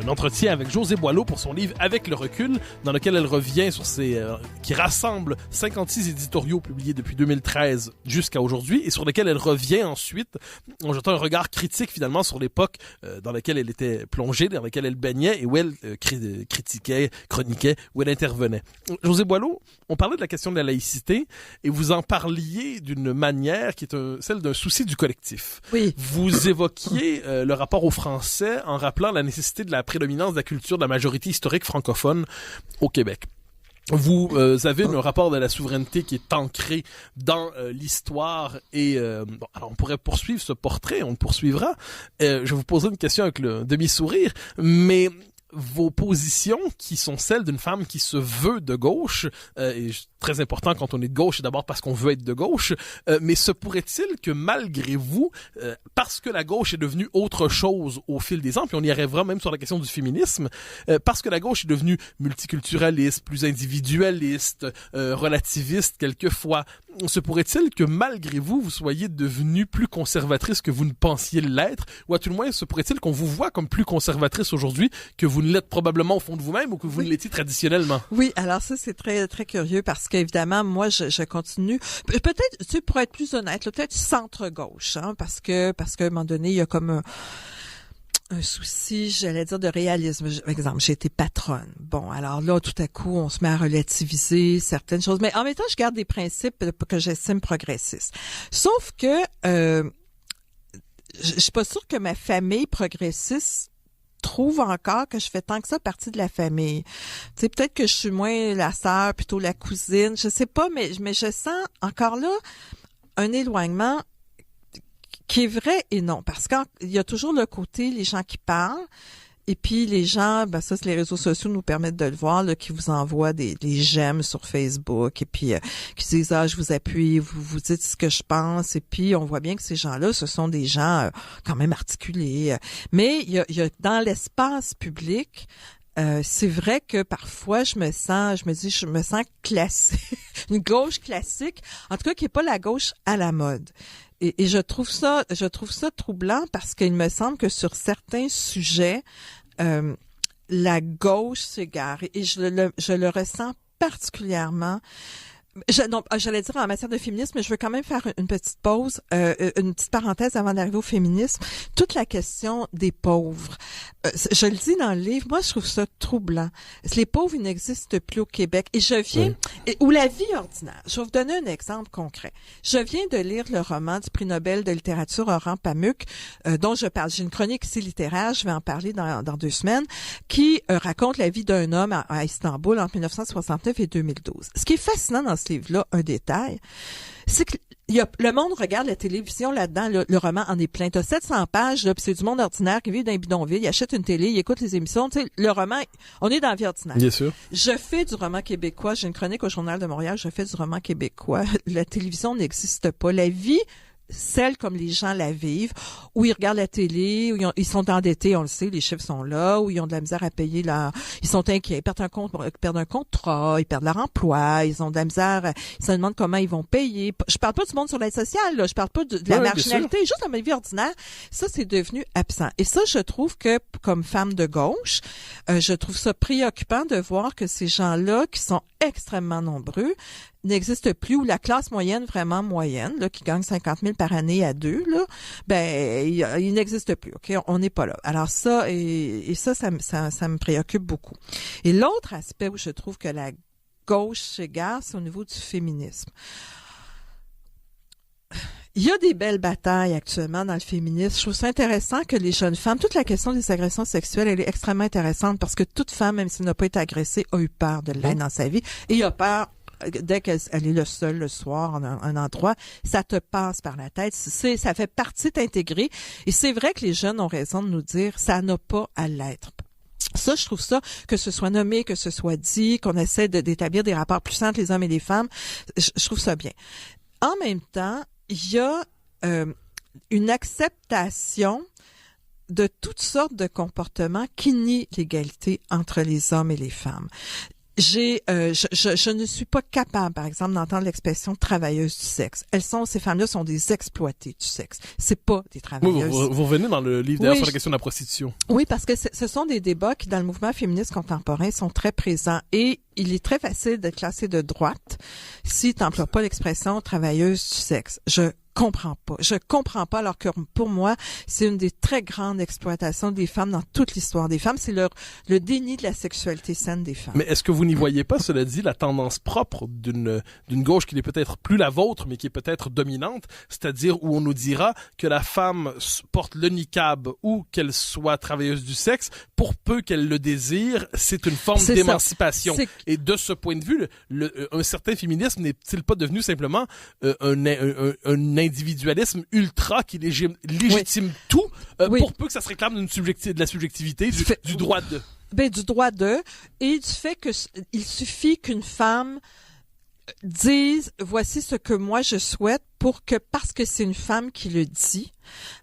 l'entretien avec José Boileau pour son livre Avec le recul, dans lequel elle revient sur qui rassemble 56 éditoriaux publiés depuis 2013 jusqu'à aujourd'hui et sur lesquels elle revient ensuite en jetant un regard critique finalement sur l'époque dans laquelle elle était plongée, dans laquelle elle baignait et où elle critiquait, chroniquait, où elle intervenait. José Boileau, on parlait de la question de la laïcité et vous en parliez d'une manière qui est celle d'un souci du collectif. Oui. Vous évoquiez le rapport au français en rappelant la nécessité de la prédominance de la culture de la majorité historique francophone au Québec. Vous avez un rapport de la souveraineté qui est ancré dans l'histoire et bon, alors on pourrait poursuivre ce portrait, on le poursuivra. Je vais vous poser une question avec le demi-sourire, mais vos positions qui sont celles d'une femme qui se veut de gauche, et très important quand on est de gauche, c'est d'abord parce qu'on veut être de gauche, mais se pourrait-il que malgré vous, parce que la gauche est devenue autre chose au fil des ans, puis on y arrivera même sur la question du féminisme, parce que la gauche est devenue multiculturaliste, plus individualiste, relativiste quelquefois, se pourrait-il que malgré vous, vous soyez devenue plus conservatrice que vous ne pensiez l'être, ou à tout le moins se pourrait-il qu'on vous voit comme plus conservatrice aujourd'hui que vous ne l'êtes probablement au fond de vous-même ou que vous ne l'étiez traditionnellement? Oui, alors ça c'est très très curieux parce qu'évidemment moi je continue peut-être tu sais, pour être plus honnête, là, peut-être centre-gauche, hein, parce que à un moment donné il y a comme un souci, j'allais dire, de réalisme. Par exemple, j'ai été patronne. Bon, alors là, tout à coup, on se met à relativiser certaines choses. Mais en même temps, je garde des principes que j'estime progressistes. Sauf que je suis pas sûre que ma famille progressiste trouve encore que je fais tant que ça partie de la famille. Tu sais, peut-être que je suis moins la sœur, plutôt la cousine. Je sais pas, mais je sens encore là un éloignement qui est vrai et non, parce qu'il y a toujours le côté, les gens qui parlent, et puis les gens, ben ça, les réseaux sociaux nous permettent de le voir, là, qui vous envoient des j'aime sur Facebook, et puis qui disent, je vous appuie, vous dites ce que je pense, et puis on voit bien que ces gens-là, ce sont des gens quand même articulés. Mais il y a dans l'espace public, c'est vrai que parfois je me sens classique, une gauche classique, en tout cas qui est pas la gauche à la mode. Et je trouve ça troublant parce qu'il me semble que sur certains sujets, la gauche s'égare et je le ressens particulièrement. J'allais dire en matière de féminisme, mais je veux quand même faire une petite pause, une petite parenthèse avant d'arriver au féminisme. Toute la question des pauvres. Je le dis dans le livre, moi je trouve ça troublant. Les pauvres, ils n'existent plus au Québec. Et je viens, ou la vie ordinaire. Je vais vous donner un exemple concret. Je viens de lire le roman du prix Nobel de littérature Orhan Pamuk, dont je parle. J'ai une chronique ici littéraire, je vais en parler dans 2 semaines, qui raconte la vie d'un homme à Istanbul entre 1969 et 2012. Ce qui est fascinant dans ce livre-là, un détail, c'est que le monde regarde la télévision là-dedans, le roman en est plein. T'as 700 pages, là, puis c'est du monde ordinaire qui vit dans un bidonville, il achète une télé, il écoute les émissions. Tu sais, le roman, on est dans la vie ordinaire. Bien sûr. Je fais du roman québécois, j'ai une chronique au Journal de Montréal, je fais du roman québécois. La télévision n'existe pas. La vie, celle comme les gens la vivent, où ils regardent la télé, où ils sont endettés, on le sait, les chiffres sont là, où ils ont de la misère à payer ils sont inquiets, ils perdent un contrat, ils perdent leur emploi, ils ont de la misère, ils se demandent comment ils vont payer. Je parle pas du monde sur l'aide sociale, là, je parle pas de la marginalité, juste dans ma vie ordinaire. Ça, c'est devenu absent. Et ça, je trouve que, comme femme de gauche, je trouve ça préoccupant de voir que ces gens-là, qui sont extrêmement nombreux, n'existe plus, ou la classe moyenne, vraiment moyenne, là, qui gagne 50 000 par année à 2, là, ben, il n'existe plus, OK? On n'est pas là. Alors ça, et ça me préoccupe beaucoup. Et l'autre aspect où je trouve que la gauche s'égare, c'est au niveau du féminisme. Il y a des belles batailles actuellement dans le féminisme. Je trouve ça intéressant que les jeunes femmes, toute la question des agressions sexuelles, elle est extrêmement intéressante parce que toute femme, même si elle n'a pas été agressée, a eu peur de l'être dans sa vie et a peur dès qu'elle est le seul le soir en un endroit, ça te passe par la tête. Ça fait partie d'intégré. Et c'est vrai que les jeunes ont raison de nous dire, ça n'a pas à l'être. Ça, je trouve ça, que ce soit nommé, que ce soit dit, qu'on essaie d'établir des rapports plus sains entre les hommes et les femmes, je trouve ça bien. En même temps, il y a une acceptation de toutes sortes de comportements qui nient l'égalité entre les hommes et les femmes. Je ne suis pas capable, par exemple, d'entendre l'expression travailleuse du sexe. Ces femmes-là sont des exploitées du sexe. C'est pas des travailleuses. Oui, vous revenez dans le livre d'ailleurs sur la question de la prostitution. Oui, parce que ce sont des débats qui, dans le mouvement féministe contemporain, sont très présents. Et il est très facile d'être classé de droite si tu n'emploies pas l'expression travailleuse du sexe. Je comprends pas, alors que pour moi, c'est une des très grandes exploitations des femmes dans toute l'histoire des femmes. C'est le déni de la sexualité saine des femmes. Mais est-ce que vous n'y voyez pas, cela dit, la tendance propre d'une gauche qui n'est peut-être plus la vôtre, mais qui est peut-être dominante, c'est-à-dire où on nous dira que la femme porte le niqab ou qu'elle soit travailleuse du sexe, pour peu qu'elle le désire, c'est une forme d'émancipation. Et de ce point de vue, un certain féminisme n'est-il pas devenu simplement un individualisme ultra qui légitime tout, pour peu que ça se réclame de la subjectivité, du droit de... Du droit de, et du fait que il suffit qu'une femme dise voici ce que moi je souhaite pour que, parce que c'est une femme qui le dit,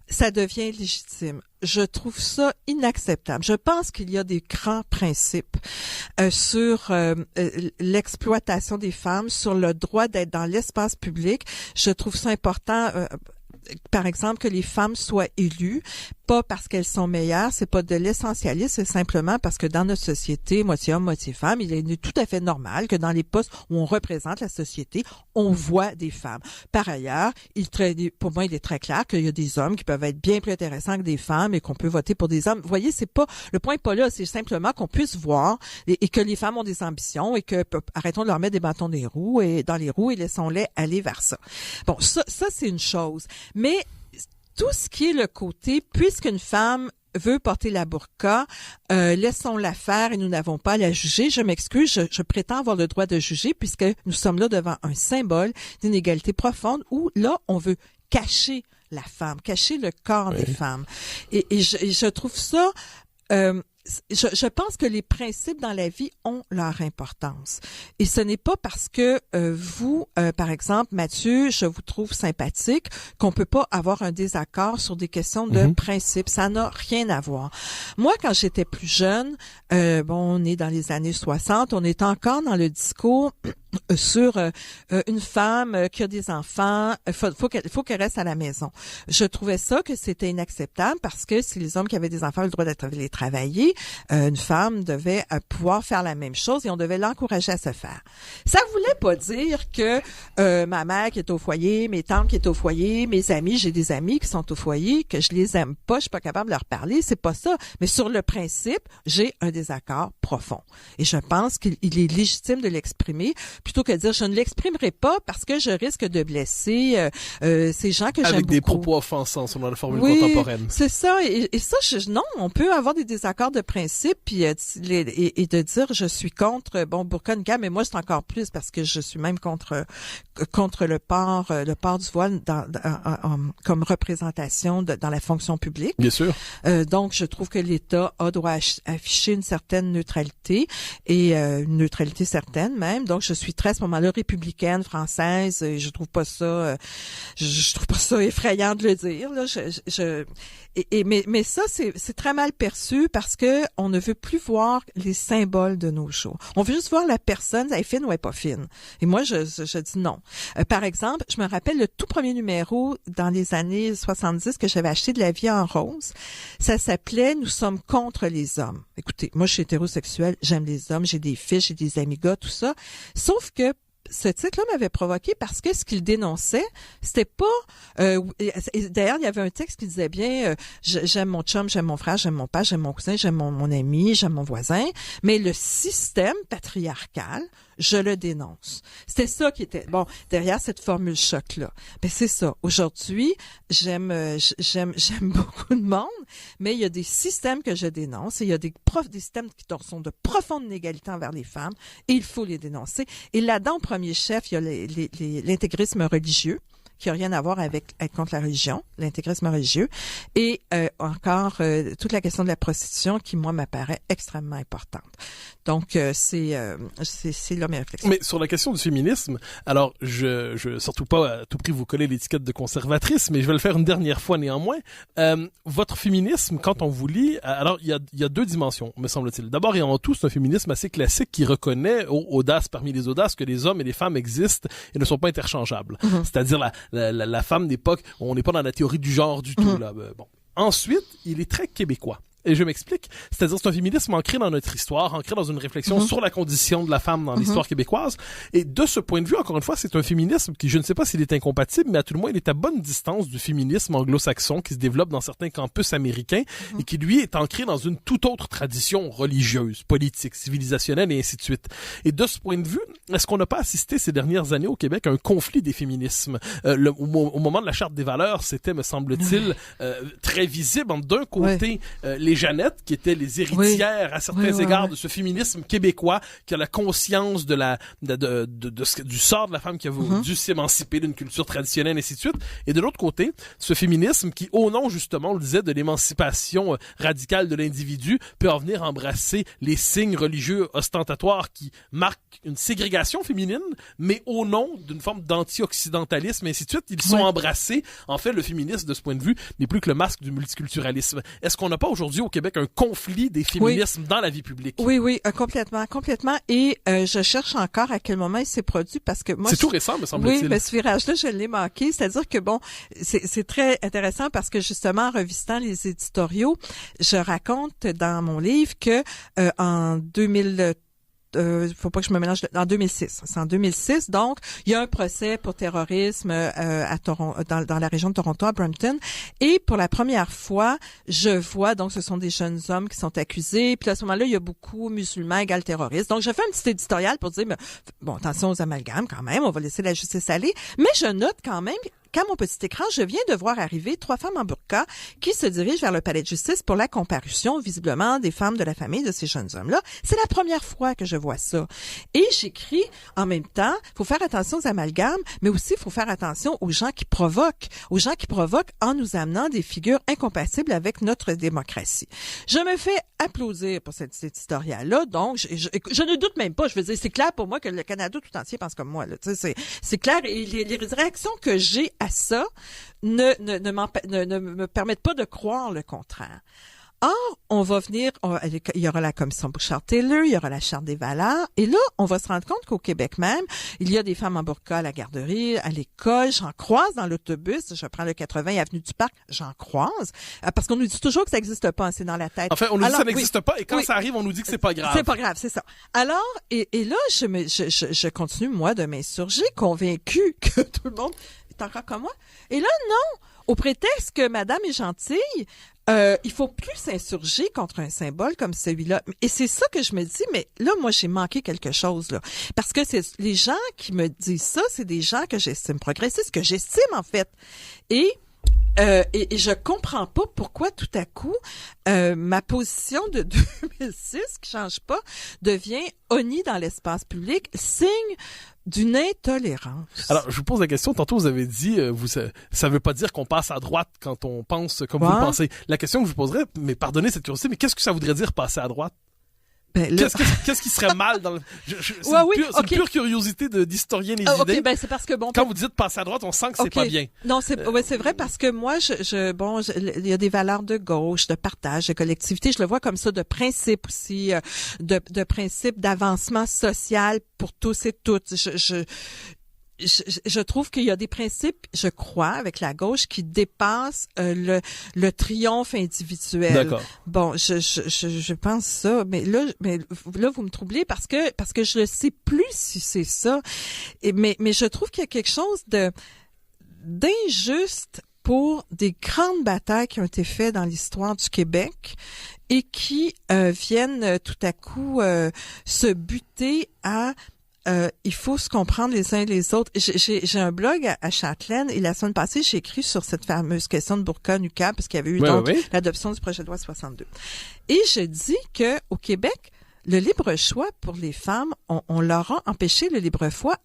ça devient légitime. Je trouve ça inacceptable. Je pense qu'il y a des grands principes sur l'exploitation des femmes, sur le droit d'être dans l'espace public. Je trouve ça important. Par exemple, que les femmes soient élues, pas parce qu'elles sont meilleures, c'est pas de l'essentialisme, c'est simplement parce que dans notre société, moitié homme, moitié femme, il est tout à fait normal que dans les postes où on représente la société, on voit des femmes. Par ailleurs, pour moi, il est très clair qu'il y a des hommes qui peuvent être bien plus intéressants que des femmes et qu'on peut voter pour des hommes. Vous voyez, le point est pas là, c'est simplement qu'on puisse voir et que les femmes ont des ambitions et que arrêtons de leur mettre des bâtons dans les roues et laissons-les aller vers ça. Bon, ça c'est une chose. Mais tout ce qui est le côté, puisqu'une femme veut porter la burqa, laissons-la faire et nous n'avons pas à la juger. Je m'excuse, je prétends avoir le droit de juger puisque nous sommes là devant un symbole d'inégalité profonde où là, on veut cacher la femme, cacher le corps des femmes. Et je trouve ça... Je pense que les principes dans la vie ont leur importance. Et ce n'est pas parce que vous, par exemple, Mathieu, je vous trouve sympathique, qu'on peut pas avoir un désaccord sur des questions de principe. Ça n'a rien à voir. Moi, quand j'étais plus jeune, on est dans les années 60, on est encore dans le discours sur une femme qui a des enfants, faut qu'elle reste à la maison. Je trouvais ça que c'était inacceptable parce que si les hommes qui avaient des enfants avaient le droit d'aller travailler, une femme devait pouvoir faire la même chose et on devait l'encourager à se faire. Ça voulait pas dire que ma mère qui est au foyer, mes tantes qui est au foyer, mes amis, j'ai des amis qui sont au foyer, que je les aime pas, je suis pas capable de leur parler, c'est pas ça. Mais sur le principe, j'ai un désaccord profond. Et je pense qu'il est légitime de l'exprimer plutôt que de dire je ne l'exprimerai pas parce que je risque de blesser ces gens que j'aime beaucoup. Avec des propos offensants selon la formule contemporaine. C'est ça. Et ça, non, on peut avoir des désaccords de principe puis et de dire je suis contre burqa niqab, mais moi c'est encore plus parce que je suis même contre le port du voile comme représentation dans la fonction publique. Bien sûr. Donc je trouve que l'État doit afficher une certaine neutralité et une neutralité certaine même. Donc je suis très à ce moment-là républicaine française et je trouve pas ça effrayant de le dire là. Mais ça c'est très mal perçu parce que on ne veut plus voir les symboles de nos jours. On veut juste voir la personne, elle est fine ou elle est pas fine. Et moi je dis non. Par exemple, je me rappelle le tout premier numéro dans les années 70 que j'avais acheté de La Vie en rose. Ça s'appelait Nous sommes contre les hommes. Écoutez, moi je suis hétérosexuelle, j'aime les hommes, j'ai des fils, j'ai des amis gars, tout ça. Sauf que ce titre-là m'avait provoqué parce que ce qu'il dénonçait, c'était pas... d'ailleurs, il y avait un texte qui disait bien j'aime mon chum, j'aime mon frère, j'aime mon père, j'aime mon cousin, j'aime mon ami, j'aime mon voisin, mais le système patriarcal, je le dénonce. C'était ça qui était... Bon, derrière cette formule choc-là. Ben c'est ça. Aujourd'hui, j'aime beaucoup de monde, mais il y a des systèmes que je dénonce et il y a des systèmes qui sont de profonde inégalité envers les femmes et il faut les dénoncer. Et là-dedans, au premier chef, il y a l'intégrisme religieux qui n'a rien à voir avec être contre la religion, l'intégrisme religieux, et encore toute la question de la prostitution qui, moi, m'apparaît extrêmement importante. Donc, c'est là mes réflexions. Mais sur la question du féminisme, alors, je surtout pas à tout prix vous coller l'étiquette de conservatrice, mais je vais le faire une dernière fois néanmoins. Votre féminisme, quand on vous lit, alors, il y a deux dimensions, me semble-t-il. D'abord et avant tout, c'est un féminisme assez classique qui reconnaît, audace parmi les audaces, que les hommes et les femmes existent et ne sont pas interchangeables. C'est-à-dire la femme d'époque, on n'est pas dans la théorie du genre du tout, là. Bon. Ensuite, il est très québécois. Et je m'explique. C'est-à-dire, c'est un féminisme ancré dans notre histoire, ancré dans une réflexion sur la condition de la femme dans l'histoire québécoise. Et de ce point de vue, encore une fois, c'est un féminisme qui, je ne sais pas s'il est incompatible, mais à tout le moins, il est à bonne distance du féminisme anglo-saxon qui se développe dans certains campus américains et qui, lui, est ancré dans une toute autre tradition religieuse, politique, civilisationnelle et ainsi de suite. Et de ce point de vue, est-ce qu'on n'a pas assisté ces dernières années au Québec à un conflit des féminismes? Au moment de la Charte des valeurs, c'était, me semble-t-il, très visible. D'un côté, les les Jeannettes, qui étaient les héritières à certains égards de ce féminisme québécois, qui a la conscience de du sort de la femme qui a dû s'émanciper d'une culture traditionnelle, et ainsi de suite. Et de l'autre côté, ce féminisme qui, au nom justement, on le disait, de l'émancipation radicale de l'individu, peut en venir embrasser les signes religieux ostentatoires qui marquent une ségrégation féminine, mais au nom d'une forme d'anti-occidentalisme, et ainsi de suite. Ils sont embrassés. En fait, le féminisme, de ce point de vue, n'est plus que le masque du multiculturalisme. Est-ce qu'on n'a pas aujourd'hui au Québec un conflit des féminismes dans la vie publique? Oui, complètement. Et je cherche encore à quel moment il s'est produit, parce que moi... C'est tout récent, me semble-t-il. Oui, mais ce virage-là, je l'ai manqué. C'est-à-dire que, bon, c'est très intéressant parce que, justement, en revisitant les éditoriaux, je raconte dans mon livre que en 2000... faut pas que je me mélange, en 2006. C'est en 2006, donc il y a un procès pour terrorisme à Toronto, dans la région de Toronto, à Brampton, et pour la première fois, je vois, donc ce sont des jeunes hommes qui sont accusés, puis à ce moment-là, il y a beaucoup musulmans égale terroristes. Donc je fais un petit éditorial pour dire, mais, bon, attention aux amalgames quand même, on va laisser la justice aller, mais je note quand même qu'à mon petit écran, je viens de voir arriver 3 femmes en burqa qui se dirigent vers le palais de justice pour la comparution, visiblement, des femmes de la famille de ces jeunes hommes-là. C'est la première fois que je vois ça. Et j'écris, en même temps, faut faire attention aux amalgames, mais aussi faut faire attention aux gens qui provoquent en nous amenant des figures incompatibles avec notre démocratie. Je me fais applaudir pour cet éditorial-là, donc je ne doute même pas, je veux dire, c'est clair pour moi que le Canada tout entier pense comme moi, là. Tu sais, c'est clair, et les réactions que j'ai à ça ne me permettent pas de croire le contraire. Or, on va venir, il y aura la commission Bouchard-Taylor, il y aura la Charte des valeurs, et là, on va se rendre compte qu'au Québec même, il y a des femmes en burqa à la garderie, à l'école, j'en croise dans l'autobus, je prends le 80 avenue du Parc, j'en croise, parce qu'on nous dit toujours que ça n'existe pas, c'est dans la tête. En fait, on nous dit que ça n'existe pas, et quand ça arrive, on nous dit que c'est pas grave. C'est pas grave, c'est ça. Alors, et là, je continue, moi, de m'insurger, convaincue que tout le monde est encore comme moi. Et là, non! Au prétexte que madame est gentille, il faut plus s'insurger contre un symbole comme celui-là. Et c'est ça que je me dis, mais là, moi, j'ai manqué quelque chose, là. Parce que c'est les gens qui me disent ça, c'est des gens que j'estime progressistes, que j'estime, en fait. Et je comprends pas pourquoi tout à coup ma position de 2006 qui change pas devient honnie dans l'espace public, signe d'une intolérance. Alors, je vous pose la question. Tantôt, vous avez dit, ça veut pas dire qu'on passe à droite quand on pense comme vous le pensez. La question que je vous poserais, mais pardonnez cette curiosité, mais qu'est-ce que ça voudrait dire passer à droite? Ben, qu'est-ce qui serait mal dans le... C'est une pure curiosité d'historien des idées. Ben, c'est parce que bon. Quand vous dites passer à droite, on sent que c'est pas bien. Non, c'est vrai parce que moi, il y a des valeurs de gauche, de partage, de collectivité. Je le vois comme ça, de principe aussi, de principe d'avancement social pour tous et toutes. Je trouve qu'il y a des principes, je crois, avec la gauche qui dépassent le triomphe individuel. D'accord. Bon, je pense ça, mais là vous me troublez parce que je ne sais plus si c'est ça. Mais je trouve qu'il y a quelque chose d'injuste pour des grandes batailles qui ont été faites dans l'histoire du Québec et qui viennent tout à coup se buter à il faut se comprendre les uns les autres. J'ai un blog à Châtelaine et la semaine passée, j'ai écrit sur cette fameuse question de burqa nuqab parce qu'il y avait eu l'adoption du projet de loi 62. Et je dis que au Québec, le libre choix pour les femmes, on leur a empêché le libre choix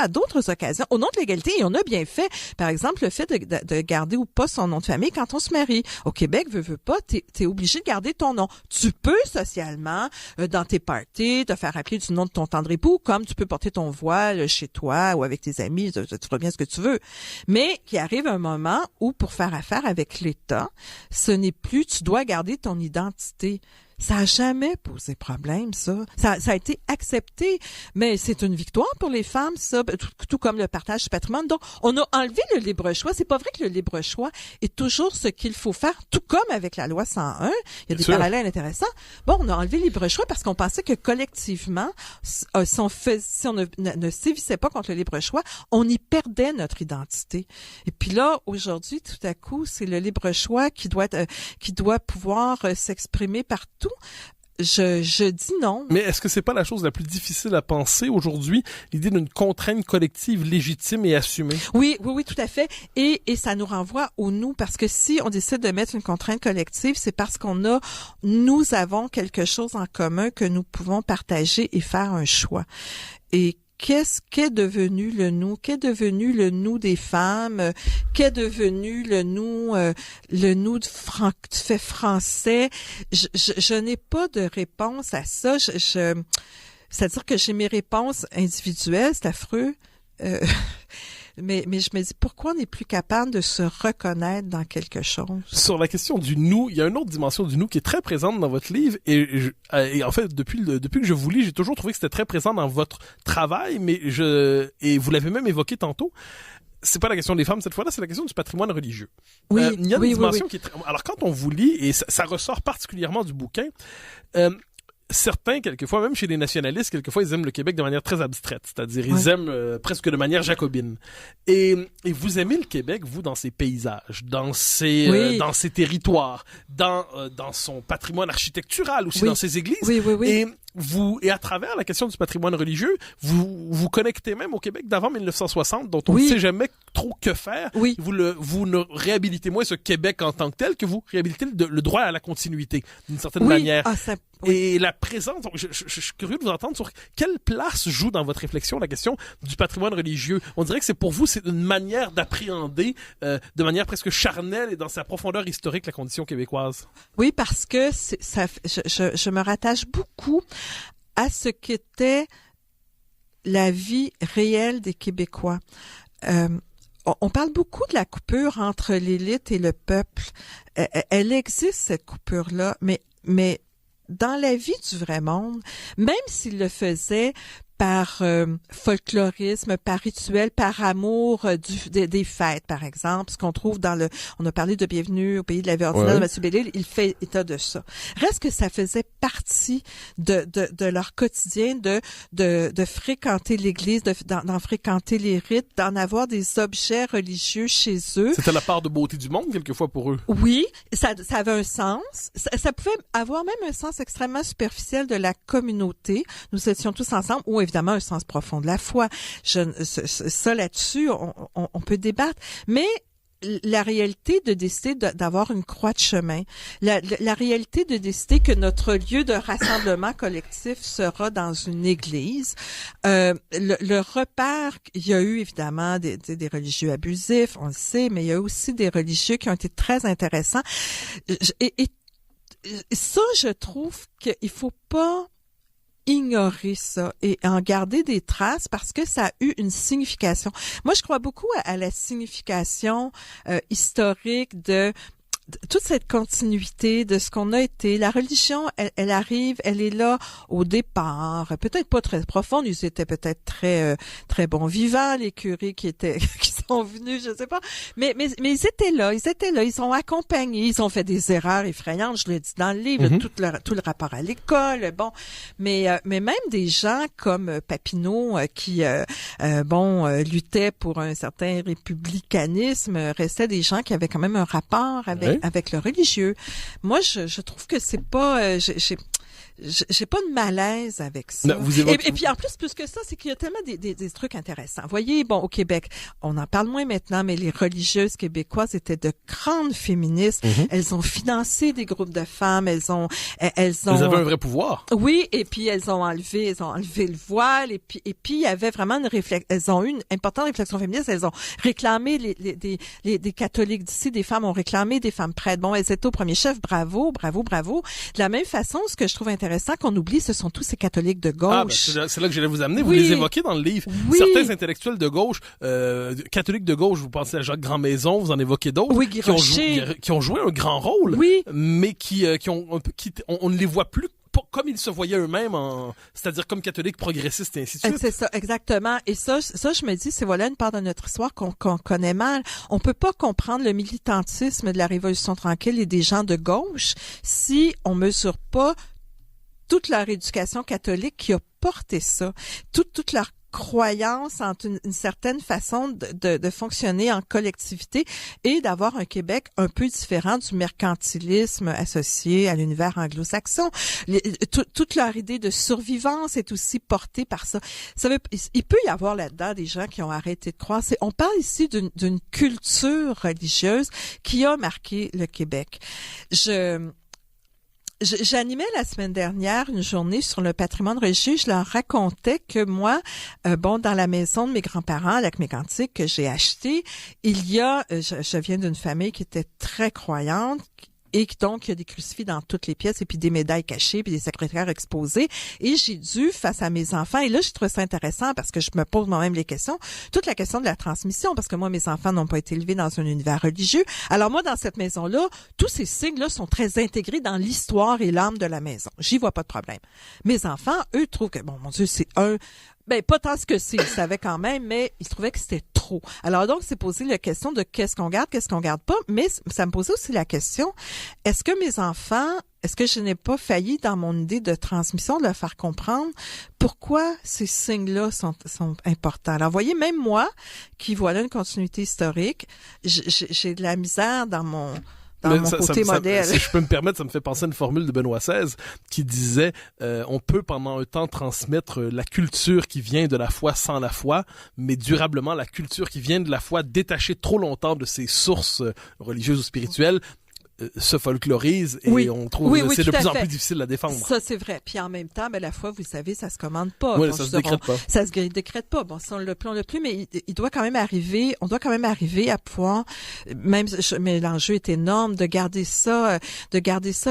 à d'autres occasions, au nom de l'égalité, et on a bien fait. Par exemple, le fait de garder ou pas son nom de famille quand on se marie. Au Québec, veux pas, t'es obligé de garder ton nom. Tu peux socialement, dans tes parties, te faire appeler du nom de ton tendre époux, comme tu peux porter ton voile chez toi ou avec tes amis, tu feras bien ce que tu veux. Mais qu'il arrive un moment où, pour faire affaire avec l'État, ce n'est plus, tu dois garder ton identité. Ça a jamais posé problème, ça. Ça a été accepté, mais c'est une victoire pour les femmes, ça, tout comme le partage du patrimoine. Donc, on a enlevé le libre choix. C'est pas vrai que le libre choix est toujours ce qu'il faut faire, tout comme avec la loi 101. Il y a des parallèles intéressants. Bon, on a enlevé le libre choix parce qu'on pensait que collectivement, si on ne sévissait pas contre le libre choix, on y perdait notre identité. Et puis là, aujourd'hui, tout à coup, c'est le libre choix qui doit pouvoir s'exprimer partout. Je dis non. Mais est-ce que c'est pas la chose la plus difficile à penser aujourd'hui, l'idée d'une contrainte collective légitime et assumée? Oui, tout à fait. Et ça nous renvoie au nous, parce que si on décide de mettre une contrainte collective, c'est parce nous avons quelque chose en commun que nous pouvons partager et faire un choix. Et qu'est-ce qu'est devenu le nous? Qu'est devenu le nous des femmes? Qu'est devenu le nous fait français? Je n'ai pas de réponse à ça. C'est-à-dire que j'ai mes réponses individuelles, c'est affreux. Mais je me dis, pourquoi on n'est plus capable de se reconnaître dans quelque chose? Sur la question du nous, il y a une autre dimension du nous qui est très présente dans votre livre et en fait, depuis que je vous lis, j'ai toujours trouvé que c'était très présent dans votre travail, et vous l'avez même évoqué tantôt. C'est pas la question des femmes cette fois-là, c'est la question du patrimoine religieux. Oui, il y a une dimension oui. qui est très... Alors quand on vous lit, et ça ressort particulièrement du bouquin, certains, quelquefois, même chez les nationalistes, quelquefois, ils aiment le Québec de manière très abstraite. C'est-à-dire, ils aiment presque de manière jacobine. Et vous aimez le Québec, vous, dans ses paysages, dans ses territoires, dans son patrimoine architectural aussi, dans ses églises. Oui. Et à travers la question du patrimoine religieux, vous connectez même au Québec d'avant 1960, dont on ne sait jamais trop que faire. Oui. Vous ne réhabilitez moins ce Québec en tant que tel que vous réhabilitez le droit à la continuité, d'une certaine manière. Et la présence, donc je suis curieux de vous entendre sur quelle place joue dans votre réflexion la question du patrimoine religieux. On dirait que c'est pour vous, c'est une manière d'appréhender de manière presque charnelle et dans sa profondeur historique la condition québécoise. Oui, parce que je me rattache beaucoup à ce qu'était la vie réelle des Québécois. On parle beaucoup de la coupure entre l'élite et le peuple. Elle existe, cette coupure-là, mais dans la vie du vrai monde, même s'il le faisait par folklorisme, par rituel, par amour des fêtes, par exemple, ce qu'on trouve on a parlé de Bienvenue au pays de la vie ordinaire de Mathieu Bellil, il fait état de ça. Reste que ça faisait partie de leur quotidien de fréquenter l'église, d'en fréquenter les rites, d'en avoir des objets religieux chez eux. C'était la part de beauté du monde, quelquefois, pour eux. Oui, ça avait un sens. Ça pouvait avoir même un sens extrêmement superficiel de la communauté. Nous étions tous ensemble, ou évidemment un sens profond de la foi. Ça là-dessus, on peut débattre. Mais la réalité de décider d'avoir une croix de chemin, la réalité de décider que notre lieu de rassemblement collectif sera dans une église, le repère, il y a eu évidemment des religieux abusifs, on le sait, mais il y a aussi des religieux qui ont été très intéressants. Et ça, je trouve qu'il faut pas ignorer ça et en garder des traces parce que ça a eu une signification. Moi, je crois beaucoup à la signification historique de toute cette continuité de ce qu'on a été. La religion, elle arrive, elle est là au départ, peut-être pas très profonde, ils étaient peut-être très bons vivants, les curés qui sont venus, je sais pas, mais ils étaient là, ils ont accompagné, ils ont fait des erreurs effrayantes, je le dis dans le livre, tout le rapport à l'école, bon, mais même des gens comme Papineau qui luttaient pour un certain républicanisme, restaient des gens qui avaient quand même un rapport avec le religieux. Moi, je trouve que c'est pas... j'ai pas de malaise avec ça. Non, et puis en plus que ça, c'est qu'il y a tellement des trucs intéressants. Vous voyez, bon, au Québec, on en parle moins maintenant, mais les religieuses québécoises étaient de grandes féministes. Elles ont financé des groupes de femmes. Elles avaient un vrai pouvoir. Oui, et puis elles ont enlevé le voile. Et puis il y avait vraiment elles ont eu une importante réflexion féministe. Elles ont réclamé des catholiques d'ici, des femmes ont réclamé des femmes prêtres. Bon, elles étaient au premier chef. Bravo. De la même façon, ce que je trouve intéressant qu'on oublie, ce sont tous ces catholiques de gauche. C'est là que j'allais vous amener. Vous les évoquez dans le livre. Oui. Certains intellectuels de gauche, catholiques de gauche, vous pensez à Jacques Grandmaison, vous en évoquez d'autres, qui ont joué un grand rôle, mais on ne les voit plus comme ils se voyaient eux-mêmes, c'est-à-dire comme catholiques progressistes et ainsi de suite. C'est ça, exactement. Et ça, je me dis, c'est voilà une part de notre histoire qu'on connaît mal. On peut pas comprendre le militantisme de la Révolution tranquille et des gens de gauche si on mesure pas toute leur éducation catholique qui a porté ça, toute leur croyance entre une certaine façon de fonctionner en collectivité et d'avoir un Québec un peu différent du mercantilisme associé à l'univers anglo-saxon. Toute leur idée de survivance est aussi portée par ça. Il peut y avoir là-dedans des gens qui ont arrêté de croire. On parle ici d'une culture religieuse qui a marqué le Québec. J'animais la semaine dernière une journée sur le patrimoine religieux. Je leur racontais que moi, dans la maison de mes grands-parents, à Lac-Mégantic, que j'ai acheté, je viens d'une famille qui était très croyante, et donc il y a des crucifix dans toutes les pièces et puis des médailles cachées puis des secrétaires exposés, et j'ai dû, face à mes enfants, et là j'ai trouvé ça intéressant parce que je me pose moi-même les questions, toute la question de la transmission, parce que moi mes enfants n'ont pas été élevés dans un univers religieux. Alors moi, dans cette maison-là, tous ces signes-là sont très intégrés dans l'histoire et l'âme de la maison. J'y vois pas de problème. Mes enfants, eux, trouvent que, bon, mon Dieu, c'est pas tant ce que c'est, ils savaient quand même, mais ils trouvaient que c'était trop. Alors donc, c'est posé la question de qu'est-ce qu'on garde pas, mais ça me posait aussi la question, est-ce que je n'ai pas failli dans mon idée de transmission de leur faire comprendre pourquoi ces signes-là sont importants. Alors, voyez, même moi, qui voilà une continuité historique, j'ai de la misère dans mon côté modèle. Si je peux me permettre, ça me fait penser à une formule de Benoît XVI qui disait on peut pendant un temps transmettre la culture qui vient de la foi sans la foi, mais durablement la culture qui vient de la foi détachée trop longtemps de ses sources religieuses ou spirituelles se folklorise et on trouve que c'est de plus en plus difficile à défendre. Ça, c'est vrai. Puis en même temps, la foi, vous savez, ça se commande pas. Oui, ça se décrète pas. Ça se décrète pas. Bon, si on le plus, mais on doit quand même arriver à pouvoir, mais l'enjeu est énorme de garder ça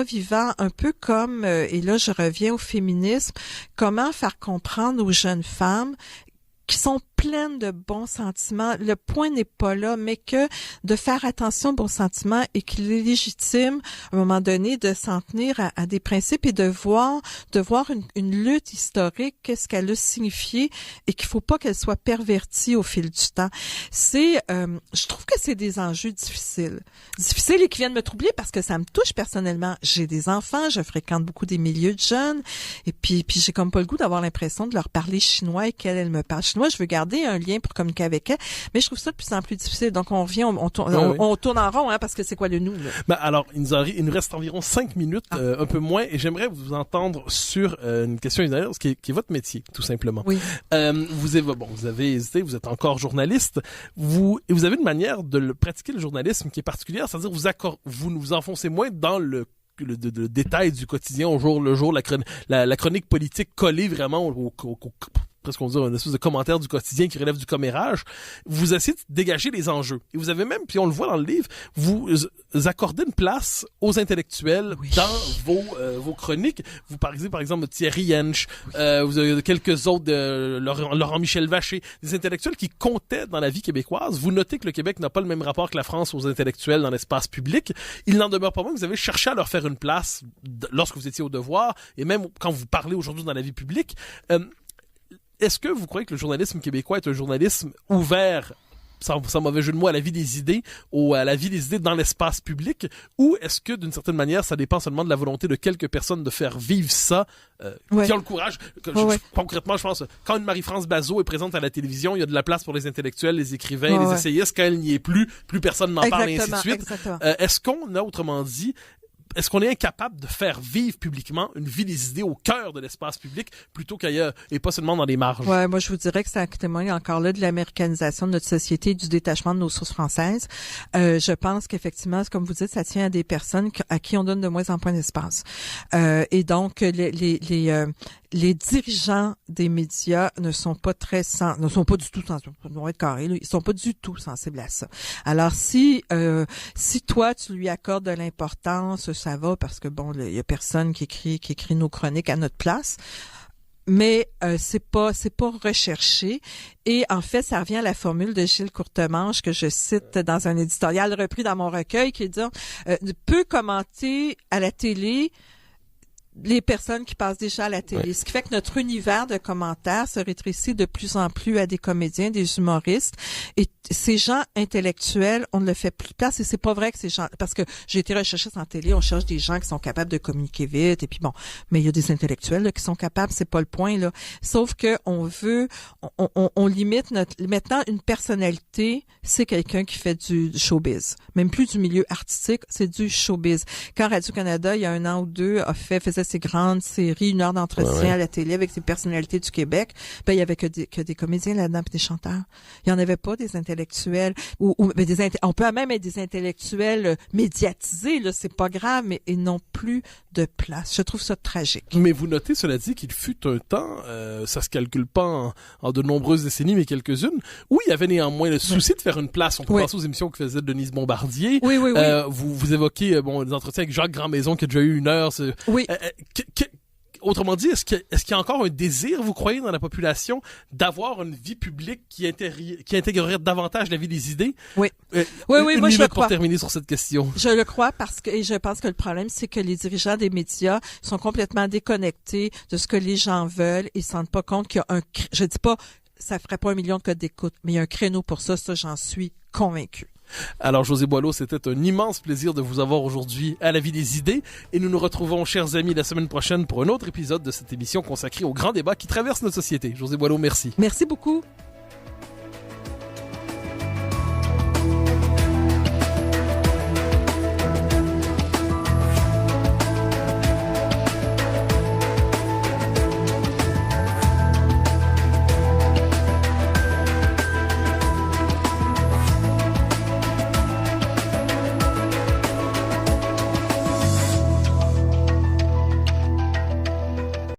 vivant, un peu comme, et là, je reviens au féminisme, comment faire comprendre aux jeunes femmes qui sont pleines de bons sentiments. Le point n'est pas là, mais que de faire attention aux bons sentiments et qu'il est légitime, à un moment donné, de s'en tenir à des principes et de voir une lutte historique, qu'est-ce qu'elle a signifié et qu'il faut pas qu'elle soit pervertie au fil du temps. Je trouve que c'est des enjeux difficiles et qui viennent me troubler parce que ça me touche personnellement. J'ai des enfants, je fréquente beaucoup des milieux de jeunes et puis j'ai comme pas le goût d'avoir l'impression de leur parler chinois et qu'elle me parle chinois. Je veux garder un lien pour communiquer avec elle, mais je trouve ça de plus en plus difficile. Donc on revient, on tourne en rond, parce que c'est quoi le nous, là? Alors, il nous reste environ 5 minutes, un peu moins, et j'aimerais vous entendre sur une question qui est votre métier, tout simplement. Oui. Vous avez hésité, vous êtes encore journaliste, vous avez une manière de pratiquer le journalisme qui est particulière, c'est-à-dire vous nous enfoncez moins dans le détail du quotidien au jour le jour, la chronique politique collée vraiment au presque on dit une espèce de commentaire du quotidien qui relève du commérage. Vous essayez de dégager les enjeux. Et vous avez même, puis on le voit dans le livre, vous accordez une place aux intellectuels dans vos chroniques. Vous parlez par exemple de Thierry Hench, vous avez quelques autres de Laurent-Michel Vacher, des intellectuels qui comptaient dans la vie québécoise. Vous notez que le Québec n'a pas le même rapport que la France aux intellectuels dans l'espace public. Il n'en demeure pas moins que vous avez cherché à leur faire une place lorsque vous étiez au Devoir et même quand vous parlez aujourd'hui dans la vie publique. Est-ce que vous croyez que le journalisme québécois est un journalisme ouvert, sans mauvais jeu de mots, à la vie des idées, ou à la vie des idées dans l'espace public, ou est-ce que, d'une certaine manière, ça dépend seulement de la volonté de quelques personnes de faire vivre ça, qui ont le courage? Concrètement, je pense, quand une Marie-France Bazot est présente à la télévision, il y a de la place pour les intellectuels, les écrivains, les essayistes. Quand elle n'y est plus personne n'en parle, et ainsi de suite. Est-ce qu'on a, autrement dit, est-ce qu'on est incapable de faire vivre publiquement une vie des idées au cœur de l'espace public plutôt qu'ailleurs et pas seulement dans les marges? Ouais, moi je vous dirais que ça témoigne encore là de l'américanisation de notre société et du détachement de nos sources françaises. Je pense qu'effectivement, comme vous dites, ça tient à des personnes à qui on donne de moins en moins d'espace. Et donc les dirigeants des médias ne sont pas du tout sensibles, on va être carré, là, ils sont pas du tout sensibles à ça. Alors si toi tu lui accordes de l'importance, ça va parce que bon, il y a personne qui écrit nos chroniques à notre place. Mais c'est pas recherché, et en fait ça revient à la formule de Gilles Courtemanche que je cite dans un éditorial repris dans mon recueil qui dit peut commenter à la télé les personnes qui passent déjà à la télé. Ce qui fait que notre univers de commentaires se rétrécit de plus en plus à des comédiens, des humoristes. Et ces gens intellectuels, on ne le fait plus place. Et c'est pas vrai que ces gens... Parce que j'ai été recherchiste en télé, on cherche des gens qui sont capables de communiquer vite. Et puis bon, mais il y a des intellectuels là, qui sont capables, c'est pas le point. Là. Sauf que on limite maintenant, une personnalité, c'est quelqu'un qui fait du showbiz. Même plus du milieu artistique, c'est du showbiz. Quand Radio-Canada, il y a 1 an ou 2, faisait ses grandes séries, 1 heure d'entretien à la télé avec ses personnalités du Québec, ben il y avait que des comédiens là-dedans puis des chanteurs. Il y en avait pas des intellectuels on peut même être des intellectuels médiatisés là, c'est pas grave, mais ils n'ont plus de place. Je trouve ça tragique. Mais vous notez, cela dit, qu'il fut un temps, ça se calcule pas en de nombreuses décennies, mais quelques-unes, où il y avait néanmoins le souci de faire une place. On peut penser aux émissions que faisait Denise Bombardier. Oui. Vous évoquez des entretiens avec Jacques Grandmaison qui a déjà eu 1 heure. Oui. Autrement dit, est-ce qu'il y a encore un désir, vous croyez, dans la population d'avoir une vie publique qui intégrerait davantage la vie des idées? Oui. Moi, je le crois. Pour terminer sur cette question. Je le crois et je pense que le problème, c'est que les dirigeants des médias sont complètement déconnectés de ce que les gens veulent et ne se rendent pas compte qu'il y a je dis pas, ça ferait pas 1 million de codes d'écoute, mais il y a un créneau pour ça, j'en suis convaincue. Alors, Josée Boileau, c'était un immense plaisir de vous avoir aujourd'hui à La Vie des idées et nous nous retrouvons, chers amis, la semaine prochaine pour un autre épisode de cette émission consacrée aux grands débats qui traversent notre société. Josée Boileau, merci. Merci beaucoup.